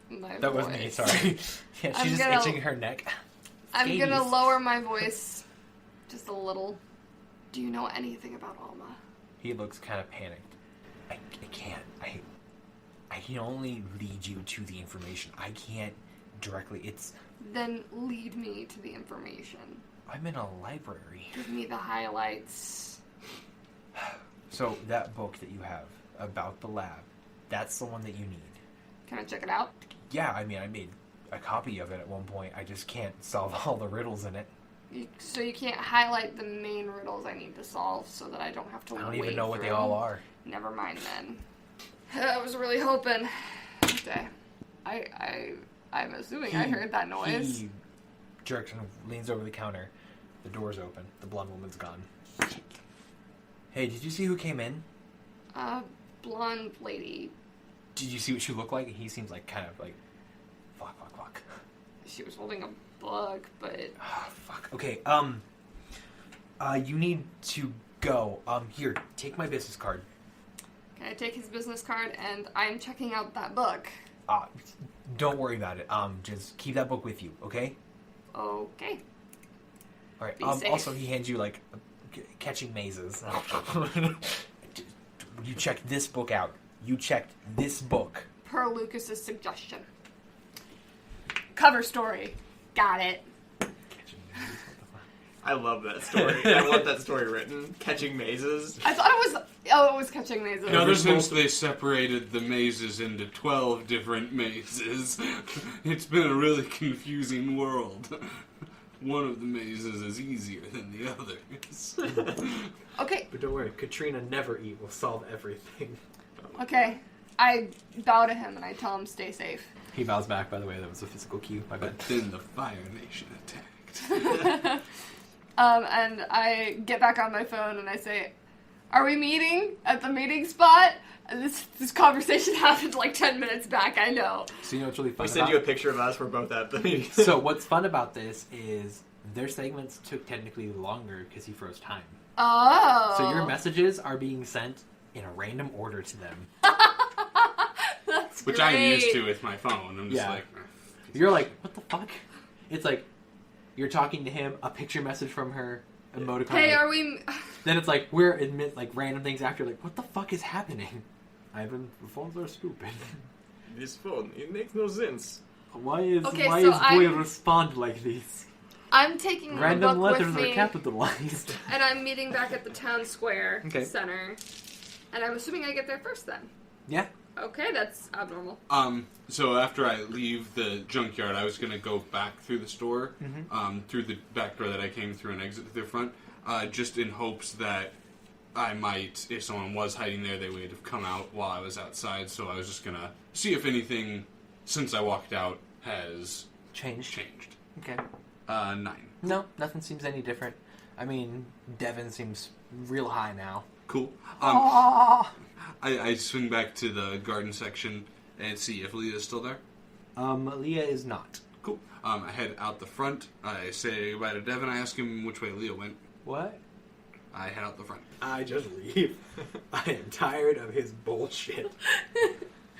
my voice. That was me, sorry. Yeah, I'm she's just gonna- itching her neck. I'm gonna Scabies. lower my voice just a little. Do you know anything about Alma? He looks kind of panicked. I can't. I can only lead you to the information. I can't directly. Then lead me to the information. I'm in a library. Give me the highlights. So that book that you have about the lab, that's the one that you need. Can I check it out? Yeah, I mean, I made a copy of it at one point. I just can't solve all the riddles in it. So you can't highlight the main riddles I need to solve so that I don't have to wait I don't even know what they through. all are. Never mind then. I was really hoping. Okay. I'm assuming I heard that noise. He jerks and leans over the counter. The door's open. The blonde woman's gone. Hey, did you see who came in? Blonde lady. Did you see what she looked like? He seems like kind of like, fuck. She was holding a book, but... Oh, fuck. Okay, you need to go. Here, take my business card. Can I take his business card? And I'm checking out that book. Don't worry about it. Just keep that book with you, okay? Okay. All right. Be safe. Also, he hands you like catching mazes. You checked this book out. You checked this book. Per Lucas's suggestion. Cover story. Got it. I love that story. I want that story written. Catching mazes. I thought it was... Oh, it was catching mazes. Ever since they separated the mazes into 12 different mazes, it's been a really confusing world. One of the mazes is easier than the others. Okay. But don't worry, Katrina Never Eat will solve everything. Okay. I bow to him and I tell him stay safe. He bows back, by the way. That was a physical cue. My bad. But then the Fire Nation attacked. And I get back on my phone and I say, are we meeting at the meeting spot? And this conversation happened like 10 minutes back, I know. So you know what's really fun We send you a picture of us. We're both at the meeting. So what's fun about this is their segments took technically longer because he froze time. Oh. So your messages are being sent in a random order to them. That's Which great. I'm used to with my phone. I'm just Yeah. like... You're like, what the fuck? It's like, you're talking to him, a picture message from her, emoticon. Hey, like, are we... Then it's like, we're admit like random things after, like, what the fuck is happening? Phones are stupid. This phone, it makes no sense. Why is Okay, why so is boy respond like this? I'm taking Random the book letters with are me, capitalized. and I'm meeting back at the town square Okay. center. And I'm assuming I get there first then. Yeah. Okay, that's abnormal. So after I leave the junkyard, I was going to go back through the store, through the back door that I came through and exit through the front, just in hopes that I might, if someone was hiding there, they would have come out while I was outside. So I was just going to see if anything, since I walked out, has Changed. changed. Okay. 9. No, nothing seems any different. I mean, Devin seems real high now. Cool. I swing back to the garden section and see if Leah's still there. Leah is not. Cool. I head out the front. I say goodbye to Devin. I ask him which way Leah went. What? I head out the front. I just leave. I am tired of his bullshit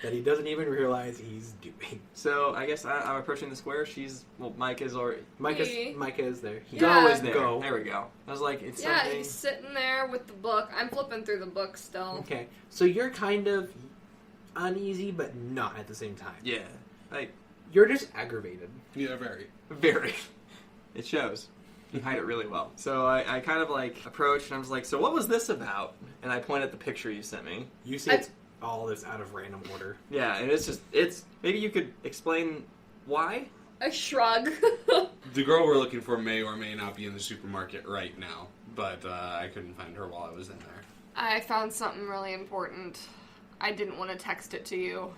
that he doesn't even realize he's doing. So I guess I'm approaching the square. Mike is already. Micah is there. Go is there. Go. There we go. I was like, it's Yeah, something. he's sitting there with the book. I'm flipping through the book still. Okay, so you're kind of uneasy, but not at the same time. Yeah, like You're just aggravated. Yeah, very. very. It shows. You hide it really well. So I kind of like approached and I was like, so what was this about? And I point at the picture you sent me. You see it's all this out of random order. Yeah, and it's maybe you could explain why? I shrug. The girl we're looking for may or may not be in the supermarket right now, but I couldn't find her while I was in there. I found something really important. I didn't want to text it to you.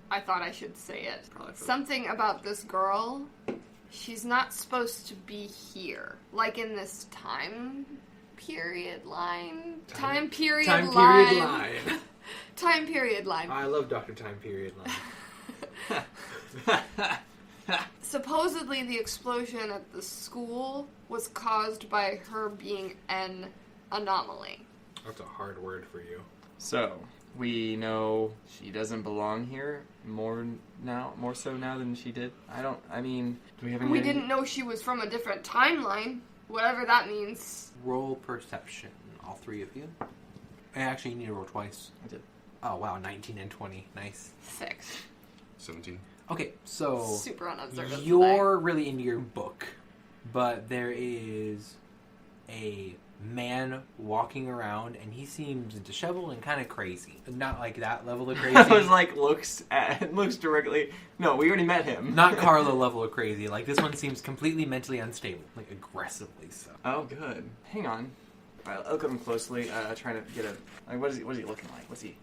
I thought I should say it. Probably for Something about this girl. She's not supposed to be here. Like in this time period line. Time period Time line. period line. Time period line. I love Dr. Time period line. Supposedly the explosion at the school was caused by her being an anomaly. That's a hard word for you. So we know she doesn't belong here more so now than she did. Do we have any? We didn't know she was from a different timeline. Whatever that means. Roll perception, all three of you. Actually, you need to roll twice. I did. Oh, wow, 19 and 20. Nice. 6. 17. Okay, so Super unobservant you're really into your book, but there is a man walking around, and he seems disheveled and kind of crazy. Not like that level of crazy. I was like, looks directly. No, we already met him. Not Carlo level of crazy. Like, this one seems completely mentally unstable. Like, aggressively so. Oh, good. Hang on. I'll look at him closely, trying to get a... Like, what is he looking like? What's he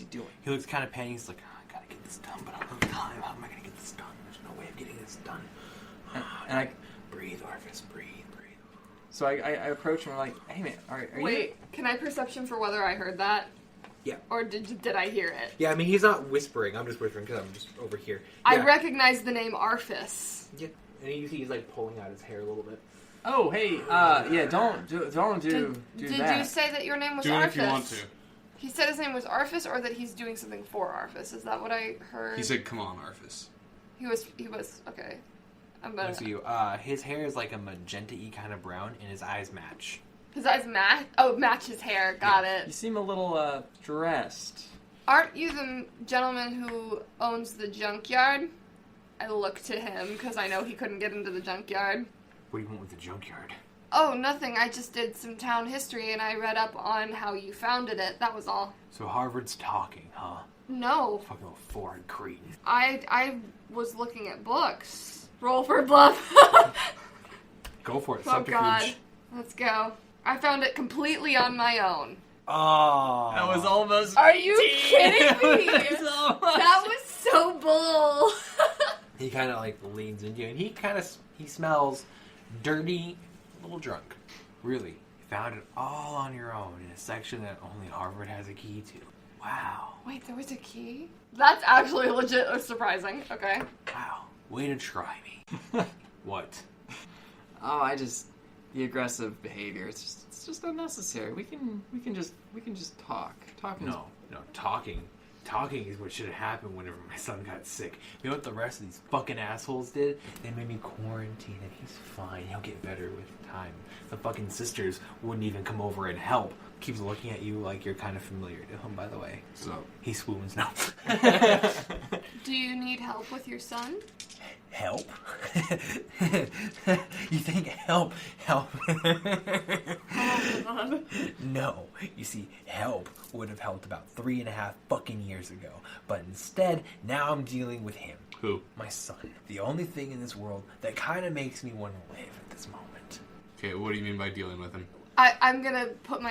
doing? He looks kind of panicked. He's like, oh, I gotta get this done, but I don't have time. How am I gonna get this done? There's no way of getting this done. And I... Breathe, Orpheus, breathe. So I approach him and I'm like, hey man, are you... Wait, can I perception for whether I heard that? Yeah. Or did I hear it? Yeah, I mean, he's not whispering. I'm just whispering because I'm just over here. I Yeah. recognize the name Arphis. Yeah. And you see he's like pulling out his hair a little bit. Oh, hey, yeah, don't do Did that. you say that your name was Do it Arphis? if you want to. He said his name was Arphis, or that he's doing something for Arphis. Is that what I heard? He said, come on, Arphis. He was, okay. I'm gonna... Let's see you. His hair is like a magenta-y kind of brown, and his eyes match. His eyes match? Oh, match his hair. Got You it. seem a little, dressed. Aren't you the gentleman who owns the junkyard? I look to him, because I know he couldn't get into the junkyard. What do you want with the junkyard? Oh, nothing. I just did some town history, and I read up on how you founded it. That was all. So Harvard's talking, huh? No. Fucking little foreign cretin. I was looking at books. Roll for bluff. Go for it. Oh, Subterfuge. God. Let's go. I found it completely on my own. Oh. That was almost... Are you kidding me? So That was so bull. He kind of like leans into you, and he smells dirty, a little drunk. Really, you found it all on your own in a section that only Harvard has a key to. Wow. Wait, there was a key? That's actually legit or surprising. Okay. Wow. Way to try me. What? Oh, the aggressive behavior. It's just unnecessary. We can just talk. Talking. No. Talking is what should have happened whenever my son got sick. You know what the rest of these fucking assholes did? They made me quarantine, and he's fine. He'll get better with time. The fucking sisters wouldn't even come over and help. Keeps looking at you like you're kind of familiar to him, by the way. So he swoons now. Do you need help with your son? Help? You think help? Oh, God. No. You see, help would have helped about 3.5 fucking years ago. But instead, now I'm dealing with him. Who? My son. The only thing in this world that kind of makes me want to live at this moment. Okay, what do you mean by dealing with him? I'm gonna put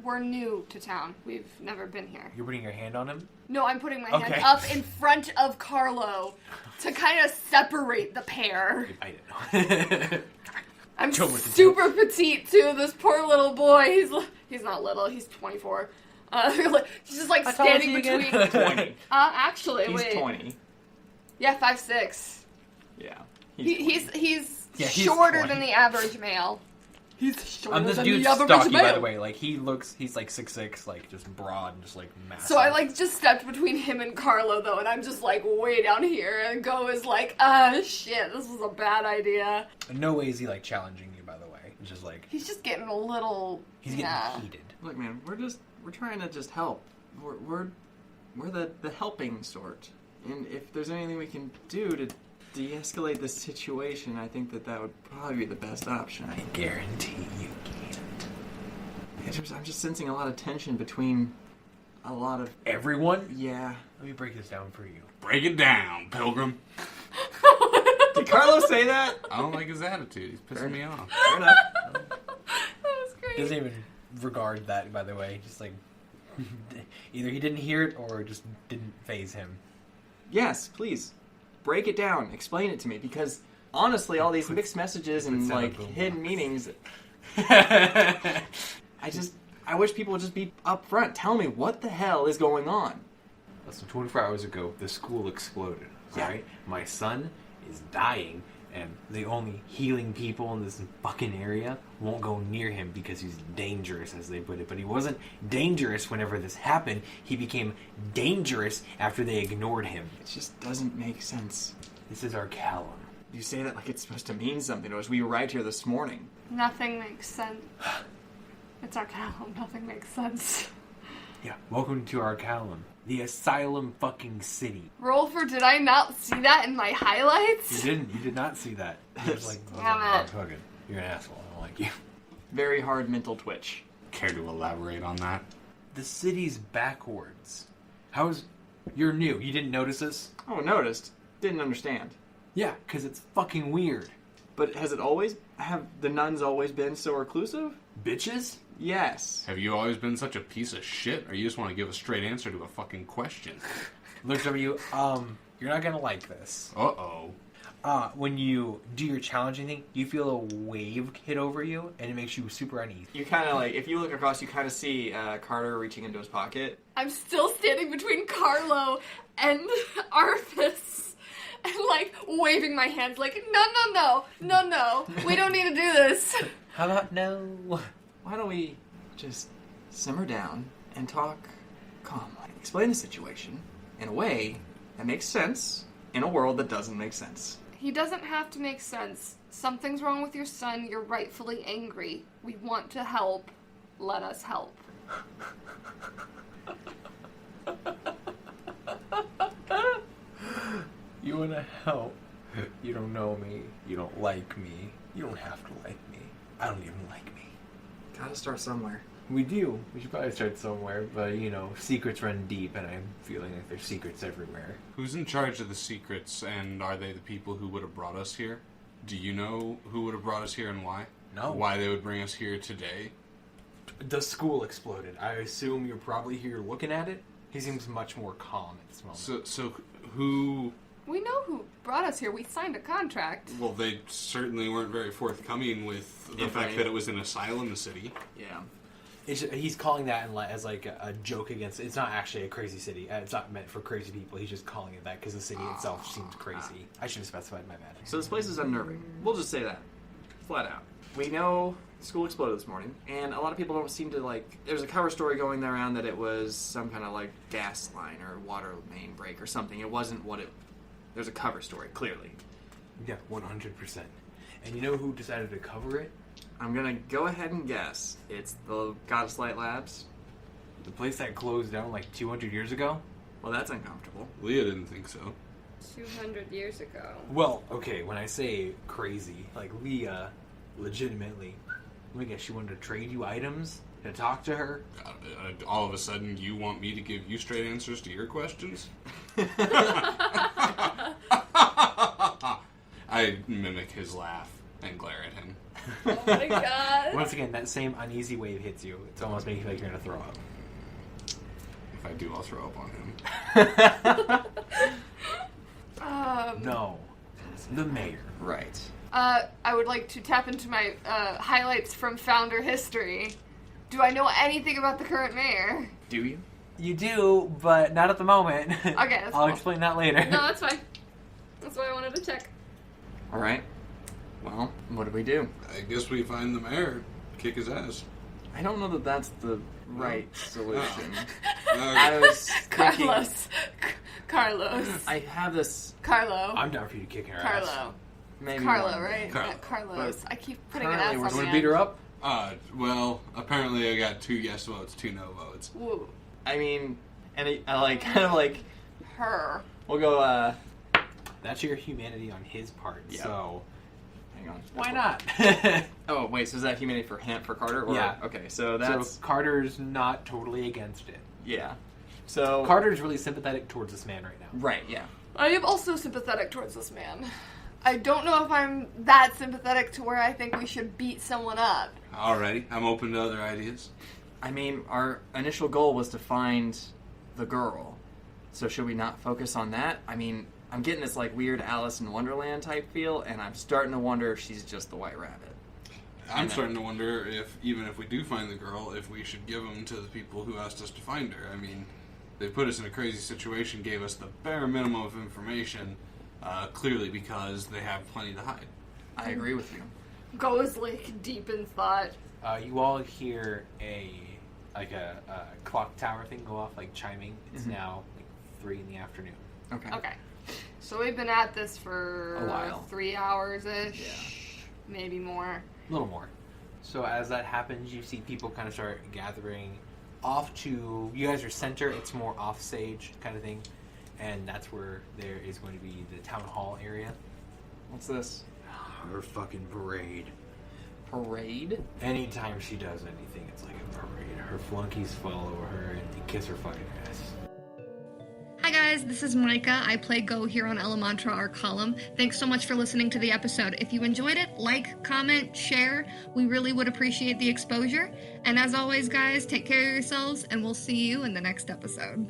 we're new to town. We've never been here. You're putting your hand on him? No, I'm putting my Okay. hand up in front of Carlo to kind of separate the pair. I didn't know. I'm Joe with the super petite too. This poor little boy. He's not little. He's 24. He's just like standing between. 20. Actually, He's wait. 20. Yeah, 5'6". Yeah. He's Yeah, he's shorter 20. than the average male. He's shorter This than dude's the average stocky, male. by the way. Like, he's like 6'6", like, just broad and just, like, massive. So I just stepped between him and Carlo though, and I'm just like way down here, and Go is like, shit, this was a bad idea. In no way is he, like, challenging you, by the way. It's just, like, He's just getting a little. he's getting heated. Look, man, we're trying to just help. We're the helping sort. And if there's anything we can do to de-escalate the situation, I think that would probably be the best option. I guarantee you can't. I'm just sensing a lot of tension between a lot of... Everyone? Yeah. Let me break this down for you. Break it down, Pilgrim. Did Carlos say that? I don't like his attitude. He's pissing me off. Fair enough. That was great. Doesn't even regard that, by the way. Just, like, either he didn't hear it or just didn't phase him. Yes, please. Break it down. Explain it to me, because honestly, all these mixed messages and sound like boom hidden box. meanings. I wish people would just be upfront. Tell me what the hell is going on. Less than 24 hours ago, the school exploded. Yeah. Alright? My son is dying, and the only healing people in this fucking area won't go near him because he's dangerous, as they put it. But he wasn't dangerous whenever this happened. He became dangerous after they ignored him. It just doesn't make sense. This is our Callum. You say that like it's supposed to mean something to us. We arrived here this morning. Nothing makes sense. It's our Callum. Nothing makes sense. Yeah, welcome to our Callum. The asylum fucking city. Roll for did I not see that in my highlights? You did not see that. You was like, Damn it. Fucking, you're an asshole. I don't like you. very hard mental twitch. Care to elaborate on that? The city's backwards. You're new. You didn't notice this? Oh, noticed. Didn't understand. Yeah, because it's fucking weird. But have the nuns always been so reclusive? Bitches? Yes. Have you always been such a piece of shit, or you just want to give a straight answer to a fucking question? Looks over you. You're not gonna like this. Uh-oh. When you do your challenging thing, you feel a wave hit over you, and it makes you super uneasy. You kind of if you look across, you kind of see Carter reaching into his pocket. I'm still standing between Carlo and Arthas and, waving my hands no, we don't need to do this. How about no? Why don't we just simmer down and talk calmly? Explain the situation in a way that makes sense in a world that doesn't make sense. He doesn't have to make sense. Something's wrong with your son. You're rightfully angry. We want to help. Let us help. You want to help? You don't know me. You don't like me. You don't have to like me. I don't even like me. Gotta start somewhere. We do. We should probably start somewhere, but, secrets run deep, and I'm feeling like there's secrets everywhere. Who's in charge of the secrets, and are they the people who would have brought us here? Do you know who would have brought us here and why? No. Why they would bring us here today? The school exploded. I assume you're probably here looking at it. He seems much more calm at this moment. So who... We know who brought us here. We signed a contract. Well, they certainly weren't very forthcoming with the fact that it was an asylum city. Yeah. He's calling that as a joke against... It's not actually a crazy city. It's not meant for crazy people. He's just calling it that because the city itself seems crazy. I should have specified, my bad. So this place is unnerving. We'll just say that. Flat out. We know the school exploded this morning, and a lot of people don't seem to There's a cover story going around that it was some kind of gas line or water main break or something. It wasn't what it... There's a cover story, clearly. Yeah, 100%. And you know who decided to cover it? I'm gonna go ahead and guess it's the Goddess Light Labs. The place that closed down 200 years ago? Well, that's uncomfortable. Leah didn't think so. 200 years ago. Well, okay, when I say crazy, Leah, legitimately, let me guess, she wanted to trade you items? To talk to her? All of a sudden, you want me to give you straight answers to your questions? I mimic his laugh and glare at him. Oh my god. Once again, that same uneasy wave hits you. It's almost making you feel like you're going to throw up. If I do, I'll throw up on him. No. The mayor. Right. I would like to tap into my highlights from Founder history. Do I know anything about the current mayor? Do you? You do, but not at the moment. Okay, that's I'll cool. explain that later. No, that's fine. That's why I wanted to check. Alright. Well, what do we do? I guess we find the mayor, kick his ass. I don't know that that's the right solution. Okay. I was thinking... Carlos. I have this... Carlo. I'm down for you to kick her ass. Carlo. Maybe Carlo, one. right? Carlo. Not Carlos. But I keep putting an currently S we're on You the want to beat her up? Well, apparently I got 2 yes votes, 2 no votes. Woo. I mean, and I Her. we'll go, That's your humanity on his part, Yeah. so... hang on. Why not? Oh, wait, so is that humanity for Carter? Or, Yeah. Okay, so that's... So Carter's not totally against it. yeah. So... Carter's really sympathetic towards this man right now. Right, yeah. I am also sympathetic towards this man. I don't know if I'm that sympathetic to where I think we should beat someone up. Alrighty, I'm open to other ideas. I mean, our initial goal was to find the girl. So should we not focus on that? I mean, I'm getting this, weird Alice in Wonderland type feel, and I'm starting to wonder if she's just the White Rabbit. I'm starting to wonder if, even if we do find the girl, if we should give them to the people who asked us to find her. I mean, they put us in a crazy situation, gave us the bare minimum of information, clearly because they have plenty to hide. I agree with you. Goes deep in thought. You all hear a clock tower thing go off, chiming. It's now 3 in the afternoon. Okay. Okay. So we've been at this for A while. 3 hours-ish. Maybe more. A little more. So as that happens, you see people kind of start gathering off to... You guys are center. It's more off-stage kind of thing. And that's where there is going to be the town hall area. What's this? Her fucking parade. parade? Anytime she does anything, it's like a parade. Her flunkies follow her and they kiss her fucking ass. Hi guys, this is Micah. I play Go here on Elemantra, our column. Thanks so much for listening to the episode. If you enjoyed it, like, comment, share. We really would appreciate the exposure. And as always, guys, take care of yourselves, and we'll see you in the next episode.